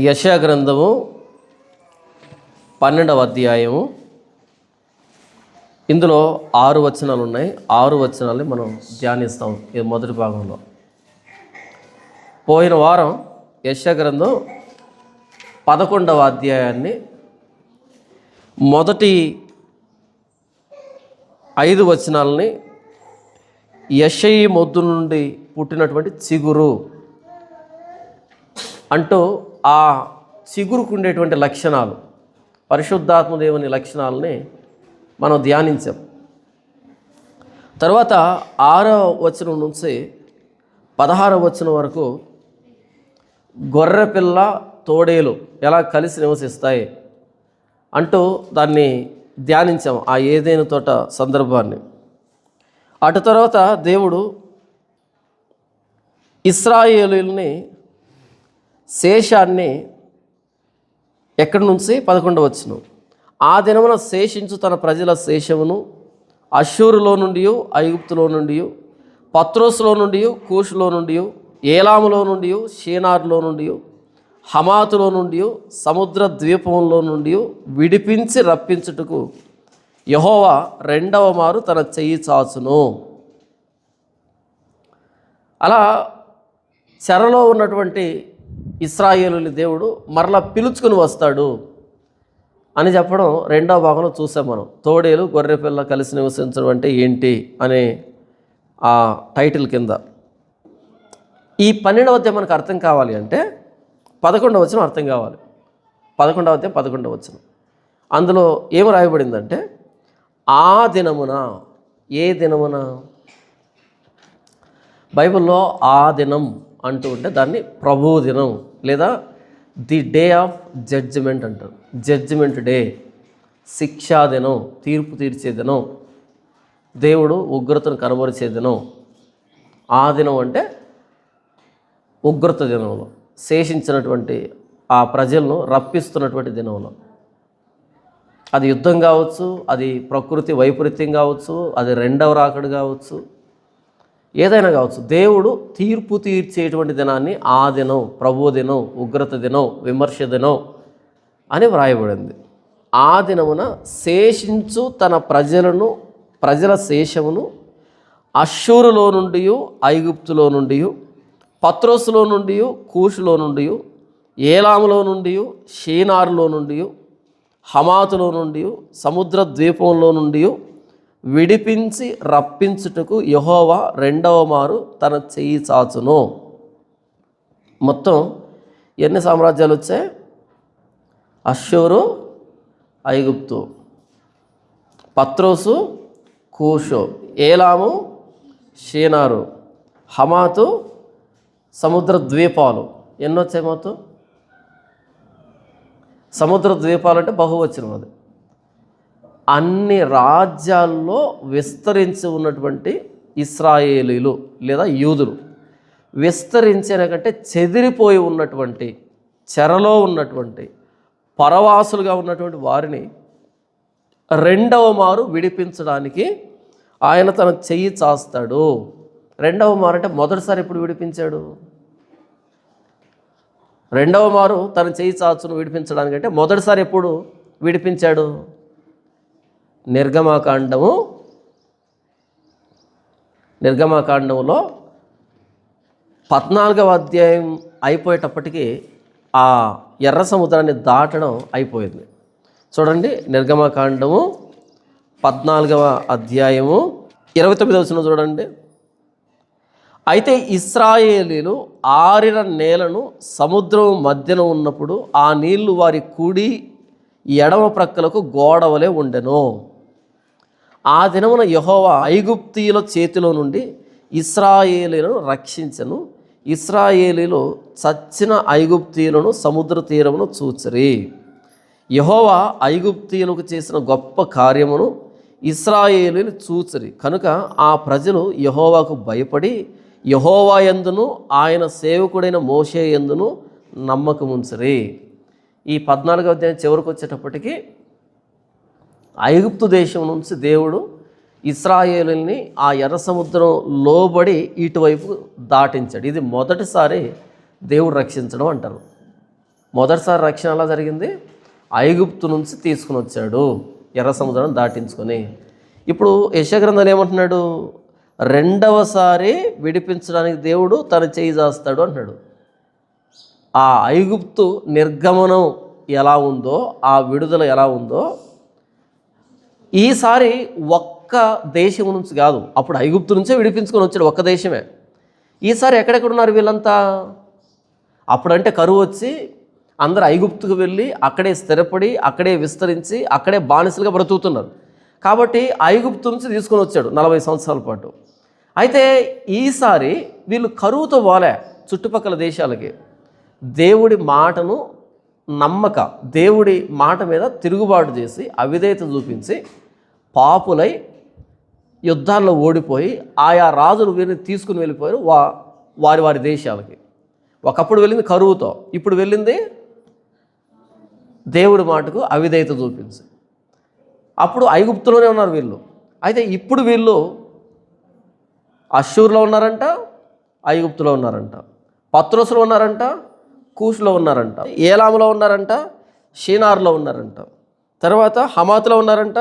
యెషయా గ్రంథము 12వ అధ్యాయము. ఇందులో 6 వచనాలు ఉన్నాయి. 6 వచనాలని మనం ధ్యానిస్తాం ఈ మొదటి భాగంలో. పోయిన వారం యెషయా గ్రంథం 11వ అధ్యాయాన్ని మొదటి 5 వచనాలని యెషయి మొద్దు నుండి పుట్టినటువంటి చిగురు అంటూ ఆ చిగురుకు ఉండేటువంటి లక్షణాలు, పరిశుద్ధాత్మ దేవుని లక్షణాలని మనం ధ్యానించాం. తర్వాత 6వ వచనం నుంచి 16వ వచనం వరకు గొర్రెపిల్ల తోడేలు ఎలా కలిసి నివసిస్తాయి అంటూ దాన్ని ధ్యానించాం, ఆ ఏదైనా తోట సందర్భాన్ని. అటు తర్వాత దేవుడు ఇశ్రాయేలుని శేషాన్ని ఎక్కడి నుంచి 11వ వచనం, ఆ దినమున శేషించు తన ప్రజల శేషమును అష్షూరులో నుండి, ఐగుప్తులో నుండి, పత్రోసులో నుండి, కూషులో నుండి, ఏలాములో నుండి, షీనారులో నుండి, హమాతులో నుండి, సముద్ర ద్వీపంలో నుండి విడిపించి రప్పించుటకు యెహోవా 2వ మారు తన చెయ్యి చాచును. అలా చెరలో ఉన్నటువంటి ఇశ్రాయేలుని దేవుడు మరలా పిలుచుకుని వస్తాడు అని చెప్పడం 2వ భాగంలో చూసాం మనం. తోడేలు గొర్రెపిల్ల కలిసి నివసించడం అంటే ఏంటి అనే ఆ టైటిల్ కింద. ఈ 12వ అధ్యాయం మనకు అర్థం కావాలి అంటే 11వ వచనం అర్థం కావాలి. 11వ అధ్యాయం 11వ వచనం, అందులో ఏమి రాయబడిందంటే, ఆ దినమున, ఏ దినమున? బైబిల్లో ఆ దినం అంటూ ఉంటే దాన్ని ప్రభువు దినం లేదా ది డే ఆఫ్ జడ్జిమెంట్ అంటారు. జడ్జిమెంట్ డే, శిక్షా దినం, తీర్పు తీర్చే దినం, దేవుడు ఉగ్రతను కనబరిచే దినం. ఆ దినం అంటే ఉగ్రత దినంలో, శేషించినటువంటి ఆ ప్రజలను రప్పిస్తున్నటువంటి దినంలో. అది యుద్ధం కావచ్చు, అది ప్రకృతి వైపరీత్యం కావచ్చు, అది 2వ రాకడ కావచ్చు, ఏదైనా కావచ్చు. దేవుడు తీర్పు తీర్చేటువంటి దినాన్ని ఆ దినం, ప్రభు దినం, ఉగ్రత దినం, విమర్శ దినం అని వ్రాయబడింది. ఆ దినమున శేషించు తన ప్రజల శేషమును అష్షూరులో నుండి, ఐగుప్తులో నుండి, పత్రోసులో నుండి, కూషులో నుండి, ఏలాములో నుండి, షీనారులో నుండి, హమాతులో నుండి, సముద్ర ద్వీపంలో నుండి విడిపించి రప్పించుటకు యెహోవా 2వ మారు తన చెయ్యి చాచును. మొత్తం ఎన్ని సామ్రాజ్యాలు వచ్చాయి? అష్షూరు, ఐగుప్తు, పత్రోసు, కూషు, ఏలాము, షీనారు, హమాతు, సముద్ర ద్వీపాలు. ఎన్ని వచ్చాయి మొత్తం? సముద్ర ద్వీపాలు అంటే బహువచనం. అది అన్ని రాజ్యాల్లో విస్తరించి ఉన్నటువంటి ఇశ్రాయేలీలు లేదా యూదులు, విస్తరించేనకంటే చెదిరిపోయి ఉన్నటువంటి, చెరలో ఉన్నటువంటి, పరవాసులుగా ఉన్నటువంటి వారిని 2వ మారు విడిపించడానికి ఆయన తన చెయ్యి చాస్తాడు. 2వ మారు అంటే మొదటిసారి ఎప్పుడు విడిపించాడు? 2వ మారు తన చెయ్యి చాచును విడిపించడానికంటే మొదటిసారి ఎప్పుడు విడిపించాడు? నిర్గమాకాండంలో 14వ అధ్యాయం అయిపోయేటప్పటికీ ఆ ఎర్ర సముద్రాన్ని దాటడం అయిపోయింది. చూడండి, నిర్గమాకాండము 14వ అధ్యాయము 29వ వచనం చూడండి. అయితే ఇశ్రాయేలీలు ఆరిన నేలను సముద్రం మధ్యన ఉన్నప్పుడు ఆ నీళ్లు వారి కుడి ఎడమ ప్రక్కలకు గోడవలే ఉండెను. ఆ దినమున యెహోవా ఐగుప్తీయుల చేతిలో నుండి ఇశ్రాయేలీలను రక్షించెను. ఇశ్రాయేలీలు చచ్చిన ఐగుప్తీయులను సముద్ర తీరమును చూచిరి. యెహోవా ఐగుప్తీయులకు చేసిన గొప్ప కార్యమును ఇశ్రాయేలీలు చూచిరి కనుక ఆ ప్రజలు యెహోవాకు భయపడి యెహోవా యందును ఆయన సేవకుడైన మోషే యందును నమ్మకముంచిరి. ఈ 14వ అధ్యాయం చివరికి వచ్చేటప్పటికి ఐగుప్తు దేశం నుంచి దేవుడు ఇశ్రాయేలుని ఆ ఎర్ర సముద్రం లోబడి ఇటువైపు దాటించాడు. ఇది మొదటిసారి దేవుడు రక్షించడం అంటారు. మొదటిసారి రక్షణ ఎలా జరిగింది? ఐగుప్తు నుంచి తీసుకుని వచ్చాడు, ఎర్ర సముద్రం దాటించుకొని. ఇప్పుడు యెషయా గ్రంథంలో ఏమంటున్నాడు? రెండవసారి విడిపించడానికి దేవుడు తన చేయి చేస్తాడు అంటున్నాడు. ఆ ఐగుప్తు నిర్గమనం ఎలా ఉందో, ఆ విడుదల ఎలా ఉందో, ఈసారి ఒక్క దేశం నుంచి కాదు, అప్పుడు ఐగుప్తు నుంచే విడిపించుకొని వచ్చాడు, ఒక్క దేశమే. ఈసారి ఎక్కడెక్కడ ఉన్నారు వీళ్ళంతా? అప్పుడంటే కరువు వచ్చి అందరు ఐగుప్తుకు వెళ్ళి అక్కడే స్థిరపడి అక్కడే విస్తరించి అక్కడే బానిసలుగా బ్రతుకుతున్నారు. కాబట్టి ఐగుప్తు నుంచి తీసుకొని వచ్చాడు 40 సంవత్సరాల పాటు. అయితే ఈసారి వీళ్ళు కరువుతో పోలే చుట్టుపక్కల దేశాలకి. దేవుడి మాటను నమ్మక, దేవుడి మాట మీద తిరుగుబాటు చేసి అవిధేయత చూపించి పాపులై యుద్ధాల్లో ఓడిపోయి ఆయా రాజులు వీరిని తీసుకుని వెళ్ళిపోయారు వారి వారి దేశాలకి. ఒకప్పుడు వెళ్ళింది కరువుతో, ఇప్పుడు వెళ్ళింది దేవుడి మాటకు అవిధేయత చూపించి. అప్పుడు ఐగుప్తులోనే ఉన్నారు వీళ్ళు. అయితే ఇప్పుడు వీళ్ళు అష్షూర్లో ఉన్నారంట, ఐగుప్తులో ఉన్నారంట, పత్రోసులో ఉన్నారంట, కూష్లో ఉన్నారంట, ఏలాములో ఉన్నారంట, షీనార్లో ఉన్నారంట, తర్వాత హమాతులో ఉన్నారంట,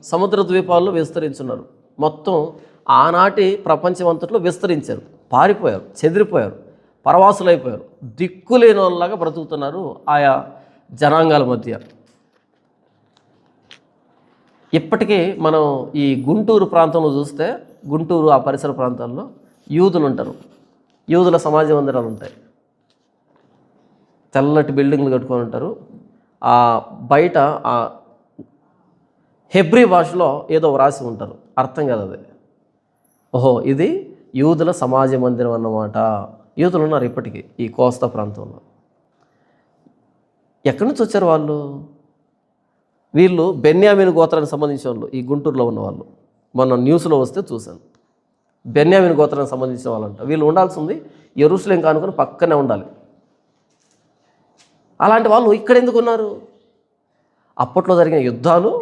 సముద్ర ద్వీపాల్లో విస్తరించున్నారు. మొత్తం ఆనాటి ప్రపంచం అంతట్లో విస్తరించారు, పారిపోయారు, చెదిరిపోయారు, పరవాసులైపోయారు, దిక్కులేని వాళ్ళలాగా బ్రతుకుతున్నారు ఆయా జనాంగాల మధ్య. ఇప్పటికీ మనం ఈ గుంటూరు ప్రాంతంలో చూస్తే, గుంటూరు ఆ పరిసర ప్రాంతాల్లో యూదులు ఉంటారు, యూదుల సమాజ మందిరాలు ఉంటాయి, తెల్లటి బిల్డింగ్లు కట్టుకొని ఉంటారు. ఆ బయట ఆ హెబ్రీ భాషలో ఏదో వ్రాసి ఉంటారు, అర్థం కాదు అది. ఓహో, ఇది యూదుల సమాజ మందిరం అన్నమాట. యూదులు ఉన్నారు ఇప్పటికీ ఈ కోస్తా ప్రాంతంలో. ఎక్కడి నుంచి వచ్చారు వాళ్ళు? వీళ్ళు బెన్యామీను గోత్రానికి సంబంధించిన వాళ్ళు, ఈ గుంటూరులో ఉన్న వాళ్ళు. మొన్న న్యూస్లో వస్తే చూశాను, బెన్యామీను గోత్రానికి సంబంధించిన వాళ్ళంట. వీళ్ళు ఉండాల్సింది యెరూషలేం కానుకొని పక్కనే ఉండాలి. అలాంటి వాళ్ళు ఇక్కడ ఎందుకు ఉన్నారు? అప్పట్లో జరిగిన యుద్ధాలు,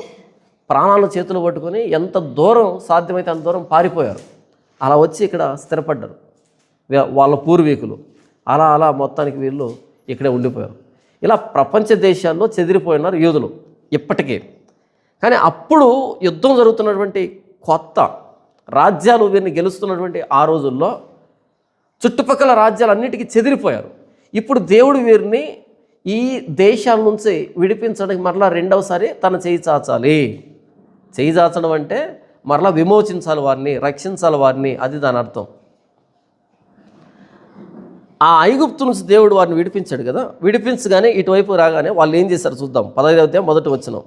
ప్రాణాలను చేతులు పట్టుకొని ఎంత దూరం సాధ్యమైతే అంత దూరం పారిపోయారు. అలా వచ్చి ఇక్కడ స్థిరపడ్డారు వాళ్ళ పూర్వీకులు. అలా అలా మొత్తానికి వీళ్ళు ఇక్కడే ఉండిపోయారు. ఇలా ప్రపంచ దేశాల్లో చెదిరిపోయినారు యూదులు ఇప్పటికీ. కానీ అప్పుడు యుద్ధం జరుగుతున్నటువంటి కొత్త రాజ్యాలు వీరిని గెలుస్తున్నటువంటి ఆ రోజుల్లో చుట్టుపక్కల రాజ్యాలన్నిటికీ చెదిరిపోయారు. ఇప్పుడు దేవుడు వీరిని ఈ దేశాల నుంచి విడిపించడానికి మరలా రెండవసారి తన చేయి చాచాలి. చేయి చాచడం అంటే మరలా విమోచించాలి వారిని, రక్షించాలి వారిని, అది దాని అర్థం. ఆ ఐగుప్తు నుంచి దేవుడు వారిని విడిపించాడు కదా, విడిపించగానే ఇటువైపు రాగానే వాళ్ళు ఏం చేశారు చూద్దాం. 15వ అధ్యాయం 1వ వచనం.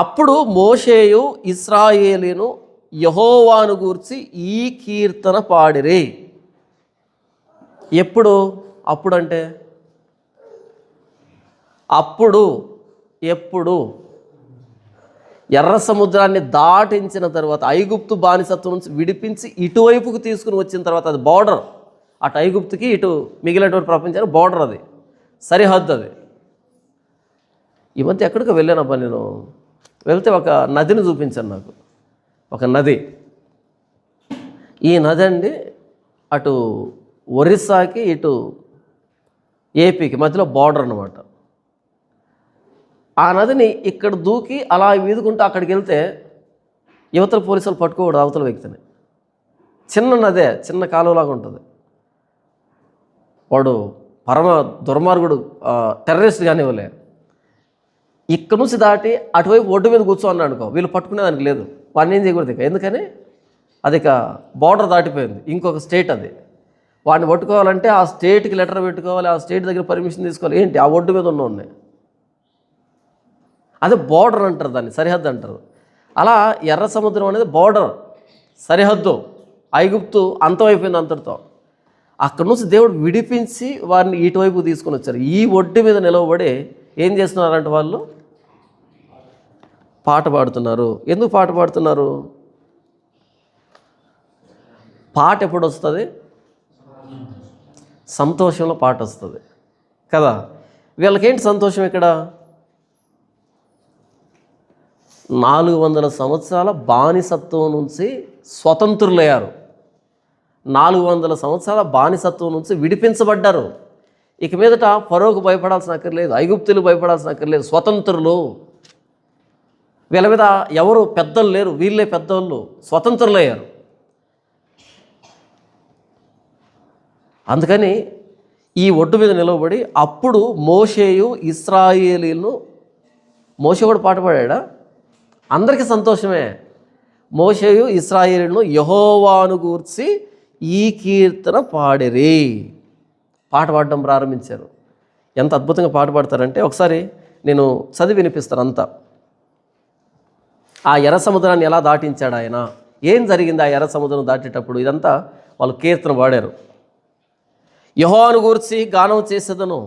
అప్పుడు మోషేయు ఇశ్రాయేలీను యెహోవాను గూర్చి ఈ కీర్తన పాడిరి. ఎప్పుడు? అప్పుడంటే అప్పుడు ఎప్పుడు? ఎర్ర సముద్రాన్ని దాటించిన తర్వాత, ఐగుప్తు బానిసత్వం నుంచి విడిపించి ఇటువైపుకు తీసుకుని వచ్చిన తర్వాత, అది బార్డర్. అటు ఐగుప్తుకి ఇటు మిగిలినటువంటి ప్రపంచానికి బార్డర్, అది సరిహద్దు. అది ఈ మధ్య ఎక్కడికి వెళ్ళానబ్బా నేను. వెళ్తే ఒక నదిని చూపించాను నాకు, ఒక నది. ఈ నది అండి అటు ఒరిస్సాకి ఇటు ఏపీకి మధ్యలో బార్డర్ అన్నమాట. ఆ నదిని ఇక్కడ దూకి అలా వీదుకుంటూ అక్కడికి వెళ్తే యువతల పోలీసులు పట్టుకోకూడదు అవతల వ్యక్తిని. చిన్న నదే, చిన్న కాలువలాగా ఉంటుంది. వాడు పరమ దుర్మార్గుడు, టెర్రరిస్ట్ కానివ్వలే. ఇక్కడ నుంచి దాటి అటువైపు ఒడ్డు మీద కూర్చో అన్నాడు అనుకో, వీళ్ళు పట్టుకునేదానికి లేదు. వాడిని ఏం చేయకూడదు ఇక. ఎందుకని? అది ఇక బార్డర్ దాటిపోయింది, ఇంకొక స్టేట్ అది. వాడిని పట్టుకోవాలంటే ఆ స్టేట్కి లెటర్ పెట్టుకోవాలి, ఆ స్టేట్ దగ్గర పర్మిషన్ తీసుకోవాలి. ఏంటి? ఆ ఒడ్డు మీద ఉన్నాయి. అదే బార్డర్ అంటారు, దాన్ని సరిహద్దు అంటారు. అలా ఎర్ర సముద్రం అనేది బార్డర్, సరిహద్దు. ఐగుప్తు అంతమైపోయింది అంతటితో. అక్కడి నుంచి దేవుడు విడిపించి వారిని ఇటువైపు తీసుకొని వచ్చారు. ఈ ఒడ్డు మీద నిలవబడి ఏం చేస్తున్నారంటే వాళ్ళు పాట పాడుతున్నారు. ఎందుకు పాట పాడుతున్నారు? పాట ఎప్పుడు వస్తుంది? సంతోషంలో పాట వస్తుంది కదా. వీళ్ళకేంటి సంతోషం? ఇక్కడ 400 సంవత్సరాల బానిసత్వం నుంచి స్వతంత్రులయ్యారు. 400 సంవత్సరాల బానిసత్వం నుంచి విడిపించబడ్డారు. ఇక మీదట ఫరోకు భయపడాల్సిన అక్కర్లేదు, ఐగుప్తులు భయపడాల్సిన అక్కర్లేదు, స్వతంత్రులు. వీళ్ళ మీద ఎవరు పెద్దలు లేరు, వీళ్ళే పెద్దోళ్ళు, స్వతంత్రులయ్యారు. అందుకని ఈ ఒడ్డు మీద నిలవబడి అప్పుడు మోషేయు ఇశ్రాయేలీయులను, మోషే కూడా పాట పాడా, అందరికీ సంతోషమే. మోషేయు ఇశ్రాయేలీయులను యెహోవాను గూర్చి ఈ కీర్తన పాడిరి, పాట పాడడం ప్రారంభించారు. ఎంత అద్భుతంగా పాట పాడతారంటే ఒకసారి నేను చదివి వినిపిస్తాను అంతా. ఆ ఎర్ర సముద్రాన్ని ఎలా దాటించాడు ఆయన, ఏం జరిగింది ఆ ఎర్ర సముద్రం దాటేటప్పుడు, ఇదంతా వాళ్ళు కీర్తన పాడారు. యెహోవాను గూర్చి గానం చేసేదను,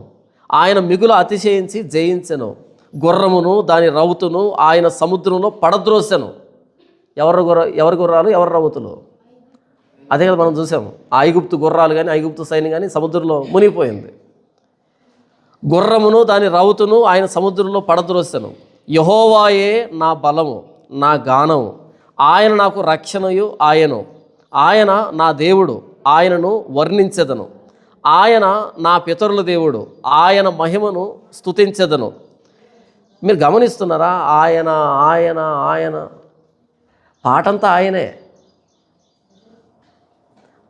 ఆయన మిగులు అతిశయించి జయించెను, గుర్రమును దాని రౌతును ఆయన సముద్రంలో పడద్రోసెను. ఎవరి గుర్రాలు, ఎవరి రౌతులు? అదే కదా మనం చూసాము. ఆ ఐగుప్తు గుర్రాలు కానీ ఐగుప్తు సైన్యం కానీ సముద్రంలో మునిగిపోయింది. గుర్రమును దాని రౌతును ఆయన సముద్రంలో పడద్రోసెను. యెహోవాయే నా బలము, నా గానము, ఆయన నాకు రక్షణయు ఆయను, ఆయన నా దేవుడు, ఆయనను వర్ణించెదను. ఆయన నా పితరుల దేవుడు, ఆయన మహిమను స్తుతించెదను. మీరు గమనిస్తున్నారా? ఆయన ఆయన ఆయన పాటంతా ఆయనే,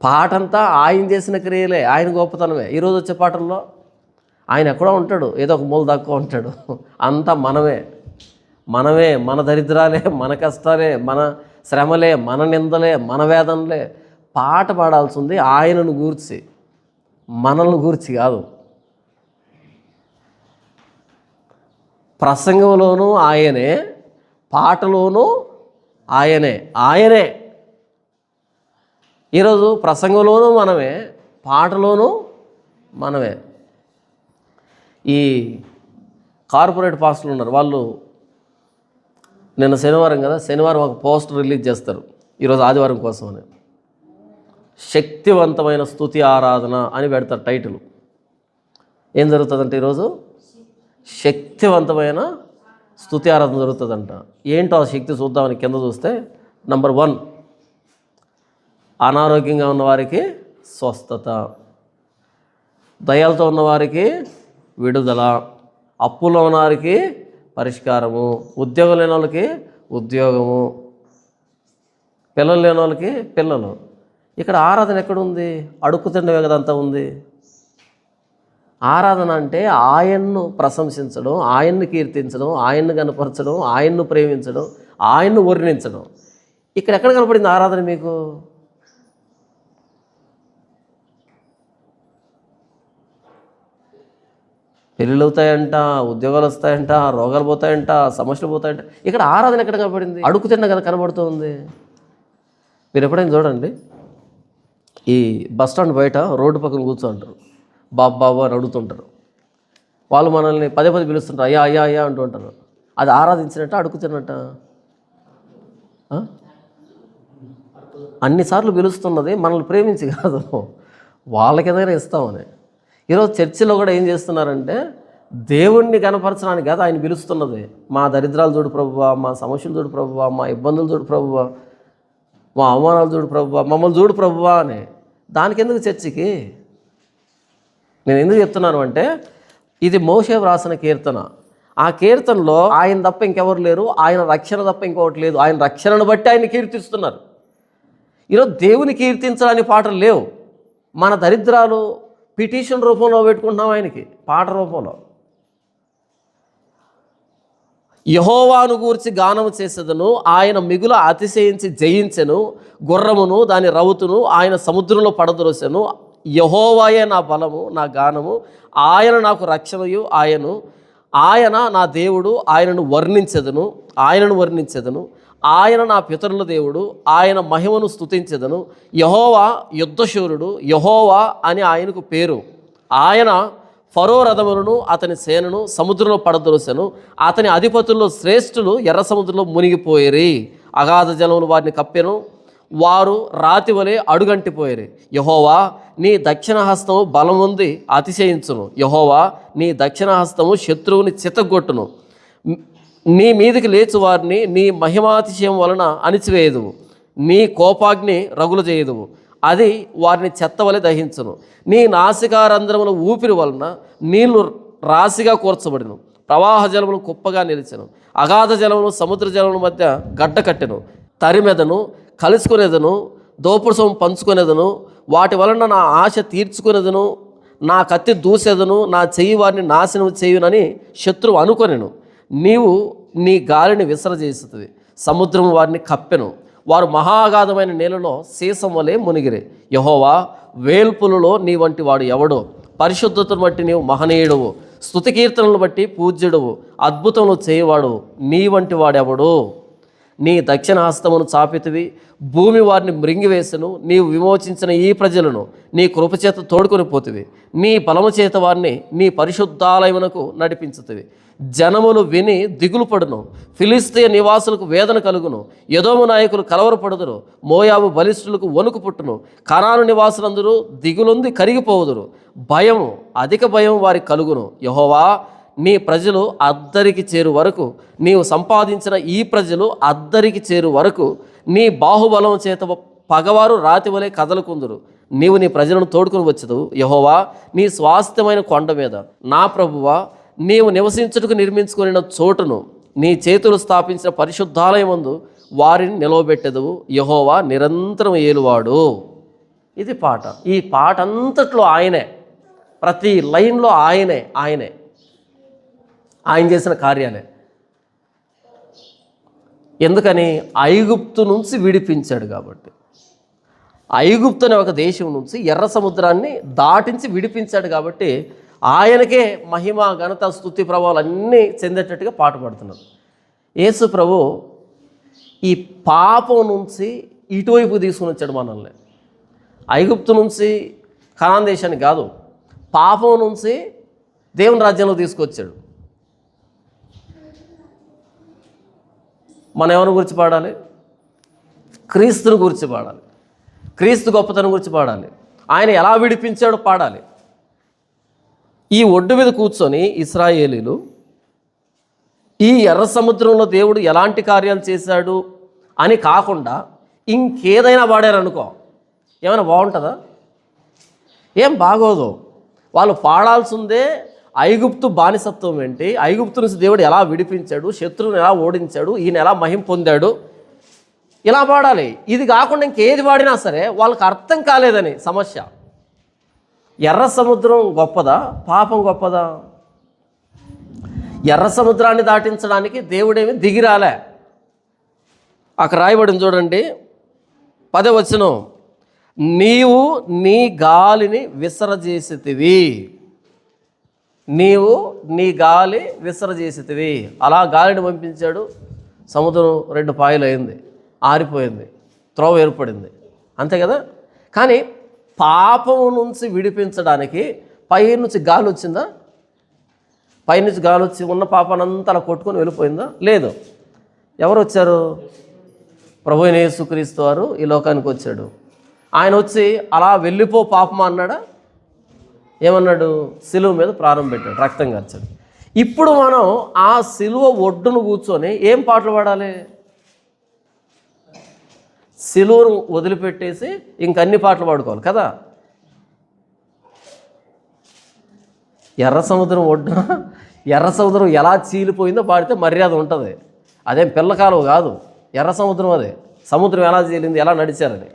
పాటంతా ఆయన చేసిన క్రియలే, ఆయన గొప్పతనమే. ఈరోజు వచ్చే పాటల్లో ఆయన ఎక్కడో ఉంటాడు, ఏదో ఒక మూల దాక్కో ఉంటాడు. అంతా మనమే, మన దరిద్రాలే, మన కష్టాలే, మన శ్రమలే, మన నిందలే, మన వేదనలే. పాట పాడాల్సింది ఆయనను గూర్చి, మనల్ని గూర్చి కాదు. ప్రసంగంలోనూ ఆయనే, పాటలోనూ ఆయనే. ఈరోజు ప్రసంగంలోనూ మనమే, పాటలోనూ మనమే. ఈ కార్పొరేట్ పాస్టర్లు ఉన్నారు, వాళ్ళు నిన్న శనివారం కదా, శనివారం ఒక పోస్టర్ రిలీజ్ చేస్తారు ఈరోజు ఆదివారం కోసమని. శక్తివంతమైన స్తుతి ఆరాధన అని పెడతారు టైటిల్. ఏం జరుగుతుందంటే ఈరోజు శక్తివంతమైన స్తుతి ఆరాధన జరుగుతుందంట. ఏంటో ఆ శక్తి చూద్దామని కింద చూస్తే, నంబర్ 1, అనారోగ్యంగా ఉన్నవారికి స్వస్థత, దయాలతో ఉన్నవారికి విడుదల, అప్పులో ఉన్నవారికి పరిష్కారము, ఉద్యోగం లేని వాళ్ళకి ఉద్యోగము, పిల్లలు లేని వాళ్ళకి పిల్లలు. ఇక్కడ ఆరాధన ఎక్కడుంది? అడుక్కు తిండవే కదంతా ఉంది. ఆరాధన అంటే ఆయన్ను ప్రశంసించడం, ఆయన్ను కీర్తించడం, ఆయన్ను కనపరచడం, ఆయన్ను ప్రేమించడం, ఆయన్ను వర్ణించడం. ఇక్కడ ఎక్కడ కనపడింది ఆరాధన మీకు? పెళ్ళిళ్ళు అవుతాయంట, ఉద్యోగాలు వస్తాయంట, రోగాలు పోతాయంట, సమస్యలు పోతాయంట. ఇక్కడ ఆరాధన ఎక్కడ కనపడింది? అడుక్కు తిన్న కదా కనబడుతుంది. మీరు ఎప్పుడైనా చూడండి, ఈ బస్టాండ్ బయట రోడ్డు పక్కన కూర్చోంటారు, బాబు అని అడుగుతుంటారు. వాళ్ళు మనల్ని పదే పిలుస్తుంటారు, అయ్యా అయ్యా అయ్యా అంటూ ఉంటారు. అది ఆరాధించినట్ట, అడుగుతున్నట్ట? అన్నిసార్లు పిలుస్తున్నది మనల్ని ప్రేమించి కాదు, వాళ్ళకి ఏదైనా ఇస్తామని. ఈరోజు చర్చిలో కూడా ఏం చేస్తున్నారంటే, దేవుణ్ణి కనపరచడానికి కాదు ఆయన పిలుస్తున్నది. మా దరిద్రాలు చూడు ప్రభువా, మా సమస్యలు చూడు ప్రభువా, మా ఇబ్బందులు చూడు ప్రభువా, మా అవమానాలు చూడు ప్రభువా, మమ్మల్ని చూడు ప్రభువా అని. దానికి ఎందుకు చర్చికి? నేను ఎందుకు చెప్తున్నాను అంటే, ఇది మోషే వ్రాసిన కీర్తన. ఆ కీర్తనలో ఆయన తప్ప ఇంకెవరు లేరు, ఆయన రక్షణ తప్ప ఇంకొకటి లేదు. ఆయన రక్షణను బట్టి ఆయన కీర్తిస్తున్నారు. ఈరోజు దేవుని కీర్తించడానికి పాటలు లేవు. మన దరిద్రాలు పిటిషన్ రూపంలో పెట్టుకుంటున్నాం ఆయనకి, పాట రూపంలో. యెహోవాను గూర్చి గానము చేసేదను, ఆయన మిగుల అతిశయించి జయించెను, గుర్రమును దాని రౌతును ఆయన సముద్రంలో పడద్రోసెను. యెహోవాయే నా బలము, నా గానము, ఆయన నాకు రక్షణయు ఆయను, ఆయన నా దేవుడు, ఆయనను వర్ణించెదను, ఆయన నా పితరుల దేవుడు, ఆయన మహిమను స్తుతించెదను. యెహోవా యుద్ధశూరుడు, యెహోవా అని ఆయనకు పేరు. ఆయన ఫరో రథములను అతని సేనను సముద్రంలో పడద్రోసెను. అతని అధిపతుల్లో శ్రేష్ఠులు ఎర్ర సముద్రంలో మునిగిపోయిరి. అగాధ జలములు వారిని కప్పెను, వారు రాతి వలె అడుగంటిపోయిరి. యెహోవా నీ దక్షిణ హస్తము బలముంది అతిశయించును. యెహోవా నీ దక్షిణ హస్తము శత్రువుని చితగొట్టును. నీ మీదికి లేచు వారిని నీ మహిమాతిశయం వలన అణిచివేయదువు, నీ కోపాగ్ని రగులు చేయదువు. అది వారిని చెత్త వలె దహించును. నీ నాసికారంధ్రముల ఊపిరి వలన నీళ్లు రాశిగా కూర్చబడిను. ప్రవాహ జలములు కుప్పగా నిలిచెను. అగాధ జలములు సముద్ర జలముల మధ్య గడ్డ కట్టెను. తరిమెదను, కలుసుకునేదను, దోపుడు సొమ్ము పంచుకునేదను. వాటి వలన నా ఆశ తీర్చుకునేదను. నా కత్తి దూసేదను, నా చెయ్యి వారిని నాశనం చేయునని శత్రువు అనుకొనెను. నీవు నీ గాలిని విసరజేస్తుంది, సముద్రము వారిని కప్పెను. వారు మహాగాధమైన నీళ్ళలో సీసం వలె మునిగిరి. యెహోవా, వేల్పులలో నీ వంటి వాడు ఎవడో? పరిశుద్ధతను బట్టి నీవు మహనీయుడవు, స్తుతి కీర్తనలను బట్టి పూజ్యుడవు, అద్భుతములు చేయవాడు నీ వంటి వాడెవడు? నీ దక్షిణ హస్తమును చాపితివి, భూమి వారిని మృంగివేసెను. నీవు విమోచించిన ఈ ప్రజలను నీ కృపచేత తోడుకొని పోతివి. నీ బలము చేత వారిని నీ పరిశుద్ధాలయమునకు నడిపించుతివి. జనములు విని దిగులు పడును, ఫిలిస్తీయ నివాసులకు వేదన కలుగును. ఎదోము నాయకులు కలవరపడుదురు, మోయాబు బలిష్ఠులకు వణుకు పుట్టును. కనాను నివాసులందరూ దిగులొంది కరిగిపోవుదురు. భయము, అధిక భయం వారికి కలుగును. యెహోవా, నీ ప్రజలు అద్దరికి చేరు వరకు, నీవు సంపాదించిన ఈ ప్రజలు అద్దరికి చేరు వరకు నీ బాహుబలం చేత పగవారు రాతి వలె కదలుకుందురు. నీవు నీ ప్రజలను తోడుకుని వచ్చదు. యెహోవా, నీ స్వాస్థ్యమైన కొండ మీద, నా ప్రభువా, నీవు నివసించుటకు నిర్మించుకున్న చోటును, నీ చేతులు స్థాపించిన పరిశుద్ధాలయమందు వారిని నిలవబెట్టెదవు. యెహోవా నిరంతరం ఏలువాడు. ఇది పాట. ఈ పాట అంతట్లో ఆయనే, ప్రతి లైన్లో ఆయనే ఆయన చేసిన కార్యాలే. ఎందుకని? ఐగుప్తు నుంచి విడిపించాడు కాబట్టి. ఐగుప్తు అనే ఒక దేశం నుంచి ఎర్ర సముద్రాన్ని దాటించి విడిపించాడు కాబట్టి ఆయనకే మహిమ, ఘనత, స్తుతి, ప్రభావాలు అన్నీ చెందేటట్టుగా పాట పాడుతున్నారు. యేసు ప్రభు ఈ పాపం నుంచి ఇటువైపు తీసుకుని వచ్చాడు మనల్ని. ఐగుప్తు నుంచి కనాన్ దేశానికి కాదు, పాపం నుంచి దేవుని రాజ్యంలో తీసుకొచ్చాడు. మనం ఎవరి గురించి పాడాలి? క్రీస్తుని గురించి పాడాలి. క్రీస్తు గొప్పతనం గురించి పాడాలి. ఆయన ఎలా విడిపించాడో పాడాలి. ఈ ఒడ్డు మీద కూర్చొని ఇశ్రాయేలీలు ఈ ఎర్ర సముద్రంలో దేవుడు ఎలాంటి కార్యాలు చేశాడు అని కాకుండా ఇంకేదైనా పాడారనుకో, ఏమైనా బాగుంటుందా? ఏం బాగోదు. వాళ్ళు పాడాల్సిందే ఐగుప్తు బానిసత్వం ఏంటి, ఐగుప్తు నుంచి దేవుడు ఎలా విడిపించాడు, శత్రువుని ఎలా ఓడించాడు, ఈయన ఎలా మహిమ పొందాడు, ఇలా పాడాలి. ఇది కాకుండా ఇంకేది పాడినా సరే వాళ్ళకి అర్థం కాలేదని సమస్య. ఎర్ర సముద్రం గొప్పదా, పాపం గొప్పదా? ఎర్ర సముద్రాన్ని దాటించడానికి దేవుడేమి దిగిరాలే. అక్కడ రాయబడింది చూడండి, 10వ వచనం, నీవు నీ గాలిని విసరజేసితివి. నీవు నీ గాలి విసరజేసితివి. అలా గాలిని పంపించాడు. సముద్రం 2 పాయలు అయింది, ఆరిపోయింది, త్రోవ ఏర్పడింది, అంతే కదా. కానీ పాపం నుంచి విడిపించడానికి పైనుంచి గాలి వచ్చిందా? పైనుంచి గాలి వచ్చి ఉన్న పాపానంతా అలా కొట్టుకొని వెళ్ళిపోయిందా? లేదు. ఎవరు వచ్చారు? ప్రభువైన యేసుక్రీస్తు వారు ఈ లోకానికి వచ్చాడు. ఆయన వచ్చి అలా వెళ్ళిపో పాపమా అన్నాడా? ఏమన్నాడు? సిలువ మీద ప్రాణం పెట్టాడు, రక్తం కార్చాడు. ఇప్పుడు మనం ఆ సిలువ ఒడ్డును కూర్చొని ఏం పాటలు పాడాలి? సిలువను వదిలిపెట్టేసి ఇంకన్ని పాటలు పాడుకోవాలి కదా. ఎర్ర సముద్రం ఒడ్డున ఎర్ర సముద్రం ఎలా చీలిపోయిందో పాడితే మర్యాద ఉంటుంది. అదేం పిల్లకాలం కాదు, ఎర్ర సముద్రం. అదే సముద్రం ఎలా చీలింది, ఎలా నడిచారని.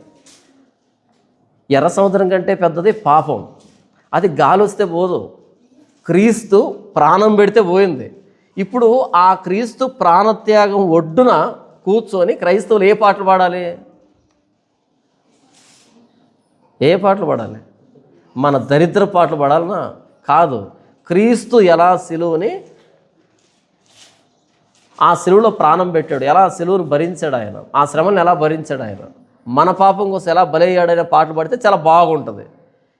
ఎర్ర సముద్రం కంటే పెద్దది పాపం. అది గాలి వస్తే పోదు, క్రీస్తు ప్రాణం పెడితే పోయింది. ఇప్పుడు ఆ క్రీస్తు ప్రాణత్యాగం ఒడ్డున కూర్చొని క్రైస్తవులు ఏ పాటలు పాడాలి? ఏ పాటలు పాడాలి? మన దరిద్ర పాటలు పాడాలనా? కాదు. క్రీస్తు ఎలా సిలువని, ఆ సిలువలో ప్రాణం పెట్టాడు, ఎలా సిలువను భరించాడు ఆయన, ఆ శ్రమను ఎలా భరించాడు ఆయన, మన పాపం కోసం ఎలా బలయ్యాడనే పాటలు పాడితే చాలా బాగుంటుంది.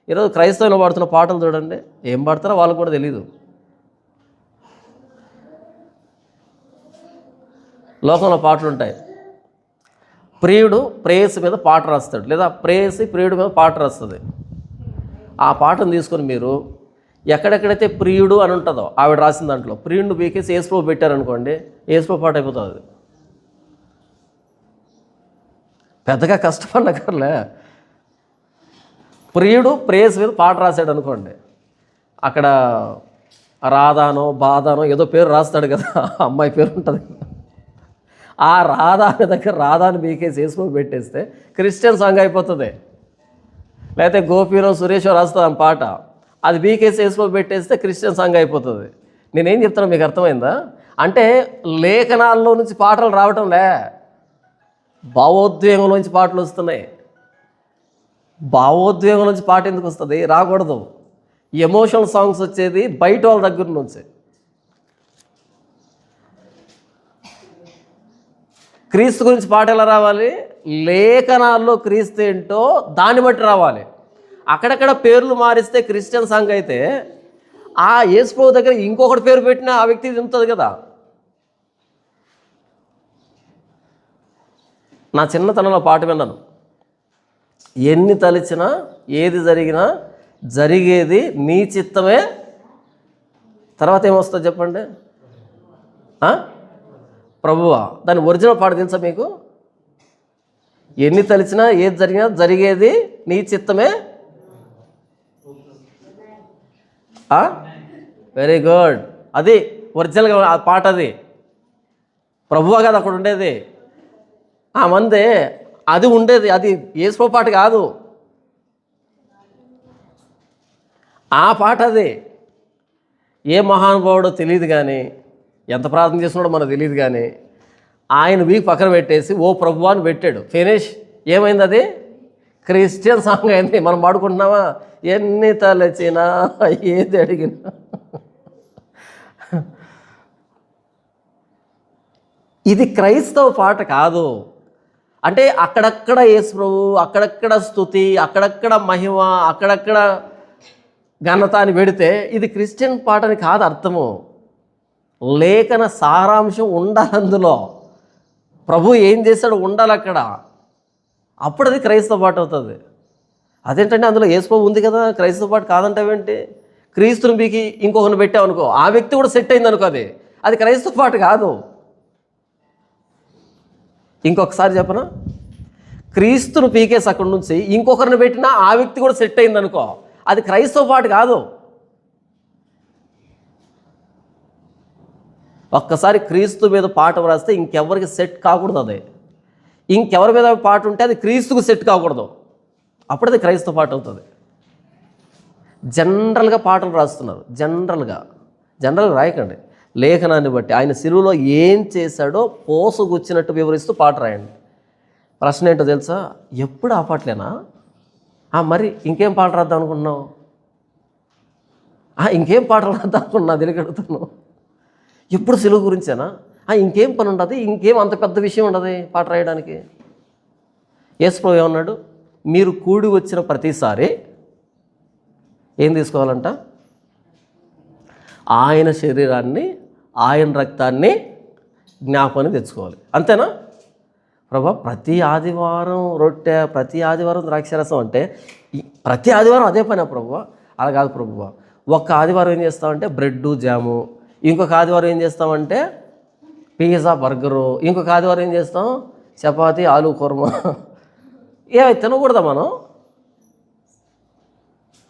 ఈరోజు క్రైస్తవులు పాడుతున్న పాటలు చూడండి, ఏం పాడతారో వాళ్ళకు కూడా తెలీదు. లోకంలో పాటలు ఉంటాయి. ప్రియుడు ప్రేయసి మీద పాట రాస్తాడు, లేదా ప్రేయసి ప్రియుడి మీద పాట రాస్తుంది. ఆ పాటను తీసుకొని మీరు ఎక్కడెక్కడైతే ప్రియుడు అని ఉంటుందో ఆవిడ రాసిన దాంట్లో ప్రియుడిని బీకేసి యేసుప్రభు పెట్టారనుకోండి, యేసుప్రభు పాట అయిపోతుంది. పెద్దగా కష్టపడనక్కర్లే. ప్రియుడు ప్రేయస్ మీద పాట రాశాడు అనుకోండి, అక్కడ రాధానో బాధానో ఏదో పేరు రాస్తాడు కదా, అమ్మాయి పేరు ఉంటుంది. ఆ రాధా అనే దగ్గర రాధాని బీకేసి వేసుకొని పెట్టేస్తే క్రిస్టియన్ సాంగ్ అయిపోతుంది. లేకపోతే గోపీనో సురేషో రాస్తుంది ఆ పాట, అది బీకేసి వేసుకొని పెట్టేస్తే క్రిస్టియన్ సాంగ్ అయిపోతుంది. నేనేం చెప్తాను మీకు అర్థమైందా? అంటే లేఖనాల్లో నుంచి పాటలు రావటంలే, భావోద్వేగంలోంచి పాటలు వస్తున్నాయి. భావోద్వేగం నుంచి పాట ఎందుకు వస్తుంది? రాకూడదు. ఎమోషనల్ సాంగ్స్ వచ్చేది బయట వాళ్ళ దగ్గర నుంచి. క్రీస్తు గురించి పాట ఎలా రావాలి? లేఖనాల్లో క్రీస్తు ఏంటో దాన్ని బట్టి రావాలి. అక్కడక్కడ పేర్లు మారిస్తే క్రిస్టియన్ సాంగ్ అయితే, ఆ యేసుప్రభు దగ్గర ఇంకొకటి పేరు పెట్టినా ఆ వ్యక్తి ఉంటుంది కదా. నా చిన్నతనంలో పాట విన్నాను, ఎన్ని తలిచినా ఏది జరిగినా జరిగేది నీ చిత్తమే. తర్వాత ఏమొస్తుంది చెప్పండి? ప్రభువా. దాని ఒరిజినల్ పాట తెలుసా మీకు? ఎన్ని తలిచినా ఏది జరిగినా జరిగేది నీ చిత్తమే. Very good. అది ఒరిజినల్గా ఆ పాట. అది ప్రభువా కదా అక్కడ ఉండేది, ఆ మందే అది ఉండేది. అది యేసుప్రభు పాట కాదు, ఆ పాట అది. ఏ మహానుభావుడో తెలియదు కానీ, ఎంత ప్రార్థన చేస్తున్నాడో మనకు తెలియదు కానీ, ఆయన వీక్ పక్కన పెట్టేసి ఓ ప్రభువా అని పెట్టాడు. ఫినిష్. ఏమైంది? అది క్రిస్టియన్ సాంగ్ అయింది. మనం పాడుకుంటున్నామా? ఎన్ని తలచినా ఏది అడిగినా. ఇది క్రైస్తవ పాట కాదు. అంటే అక్కడక్కడ యేసుప్రభు, అక్కడక్కడ స్తుతి, అక్కడక్కడ మహిమ, అక్కడక్కడ ఘనత అని పెడితే ఇది క్రిస్టియన్ పాటని కాదు అర్థము. లేఖన సారాంశం ఉండాలి అందులో. ప్రభు ఏం చేశాడు ఉండాలి అక్కడ, అప్పుడు అది క్రైస్తవ పాట అవుతుంది. అదేంటంటే అందులో యేసుప్రభు ఉంది కదా, క్రైస్తవ పాట కాదంటావేంటి? క్రీస్తుని బీకి ఇంకొకరిని పెట్టావు అనుకో, ఆ వ్యక్తి కూడా సెట్ అయింది అనుకో, అది క్రైస్తవ పాట కాదు. ఇంకొకసారి చెప్పనా? క్రీస్తును పీకేసి అక్కడి నుంచి ఇంకొకరిని పెట్టినా ఆ వ్యక్తి కూడా సెట్ అయింది అనుకో, అది క్రైస్తవ పాట కాదు. ఒక్కసారి క్రీస్తు మీద పాట వ్రాస్తే ఇంకెవరికి సెట్ కాకూడదు. అది ఇంకెవరి మీద పాట ఉంటే అది క్రీస్తుకు సెట్ కాకూడదు, అప్పుడు అది క్రైస్తవ పాట అవుతుంది. జనరల్గా పాటలు రాస్తున్నారు, జనరల్గా రాయకండి. లేఖనాన్ని బట్టి ఆయన సిలువలో ఏం చేశాడో పోసుగుచ్చినట్టు వివరిస్తూ పాట రాయండి. ప్రశ్న ఏంటో తెలుసా? ఎప్పుడు ఆ పాటలేనా? మరి ఇంకేం పాట రాద్దాం అనుకుంటున్నావు? ఇంకేం పాటలు రాద్దాం అనుకున్నా తెలియగలుగుతున్నావు? ఎప్పుడు సిలువ గురించేనా? ఇంకేం పని ఉండదు, ఇంకేం అంత పెద్ద విషయం ఉండదు పాట రాయడానికి. యేసుప్రభు ఏమన్నాడు? మీరు కూడి వచ్చిన ప్రతిసారి ఏం తీసుకోవాలంట? ఆయన శరీరాన్ని, ఆయన రక్తాన్ని జ్ఞాపకాన్ని తెచ్చుకోవాలి. అంతేనా? ప్రభా ప్రతి ఆదివారం రొట్టె, ప్రతి ఆదివారం ద్రాక్షరసం అంటే ప్రతి ఆదివారం అదే పని ప్రభువా? అలా కాదు ప్రభువా. ఒక్క ఆదివారం ఏం చేస్తామంటే బ్రెడ్డు జాము, ఇంకొక ఆదివారం ఏం చేస్తామంటే పిజ్జా బర్గరు, ఇంకొక ఆదివారం ఏం చేస్తాం చపాతి ఆలు కుర్మా. ఏమైతే తినకూడదా మనం?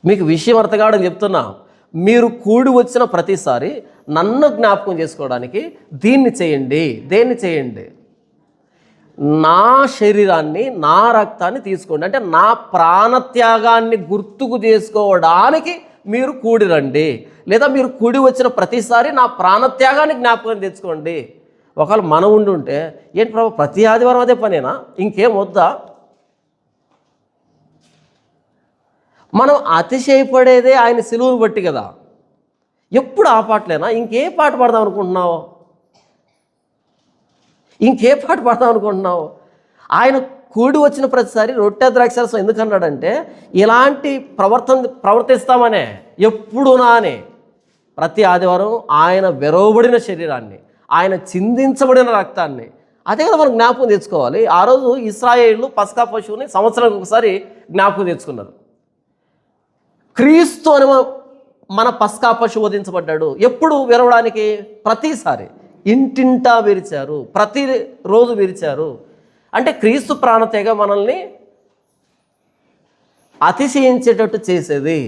మీకు విషయం అర్థం కావడం చెప్తున్నా. మీరు కూడి వచ్చిన ప్రతిసారి నన్ను జ్ఞాపకం చేసుకోవడానికి దీన్ని చేయండి. దేన్ని చేయండి? నా శరీరాన్ని, నా రక్తాన్ని తీసుకోండి. అంటే నా ప్రాణత్యాగాన్ని గుర్తుకు చేసుకోవడానికి మీరు కూడి రండి. లేదా మీరు కూడి వచ్చిన ప్రతిసారి నా ప్రాణత్యాగాన్ని జ్ఞాపకం తెచ్చుకోండి. ఒకవేళ మనం ఉంటే ఏంటి ప్రభు ప్రతి ఆదివారం అదే పనేనా, ఇంకేం వద్దా? మనం అతిశయపడేదే ఆయన సిలువను బట్టి కదా. ఎప్పుడు ఆ పాటలేనా? ఇంకే పాట పాడదాం అనుకుంటున్నావు? ఆయన కూడి వచ్చిన ప్రతిసారి రొట్టె ద్రాక్షరసం ఎందుకన్నాడంటే ఇలాంటి ప్రవర్తిస్తామనే, ఎప్పుడునా అని. ప్రతి ఆదివారం ఆయన వెరవబడిన శరీరాన్ని, ఆయన చిందించబడిన రక్తాన్ని, అదే కదా మనం జ్ఞాపకం తెచ్చుకోవాలి. ఆ రోజు ఇశ్రాయేలు పస్కా పశువుని సంవత్సరానికి ఒకసారి జ్ఞాపకం తెచ్చుకున్నారు. క్రీస్తు అని మన పస్కా పశువు వధించబడ్డాడు. ఎప్పుడు విరవడానికి? ప్రతిసారి. ఇంటింటా విరిచారు, ప్రతిరోజు విరిచారు. అంటే క్రీస్తు ప్రాణత్యాగ మనల్ని అతిశయించేటట్టు చేసేది.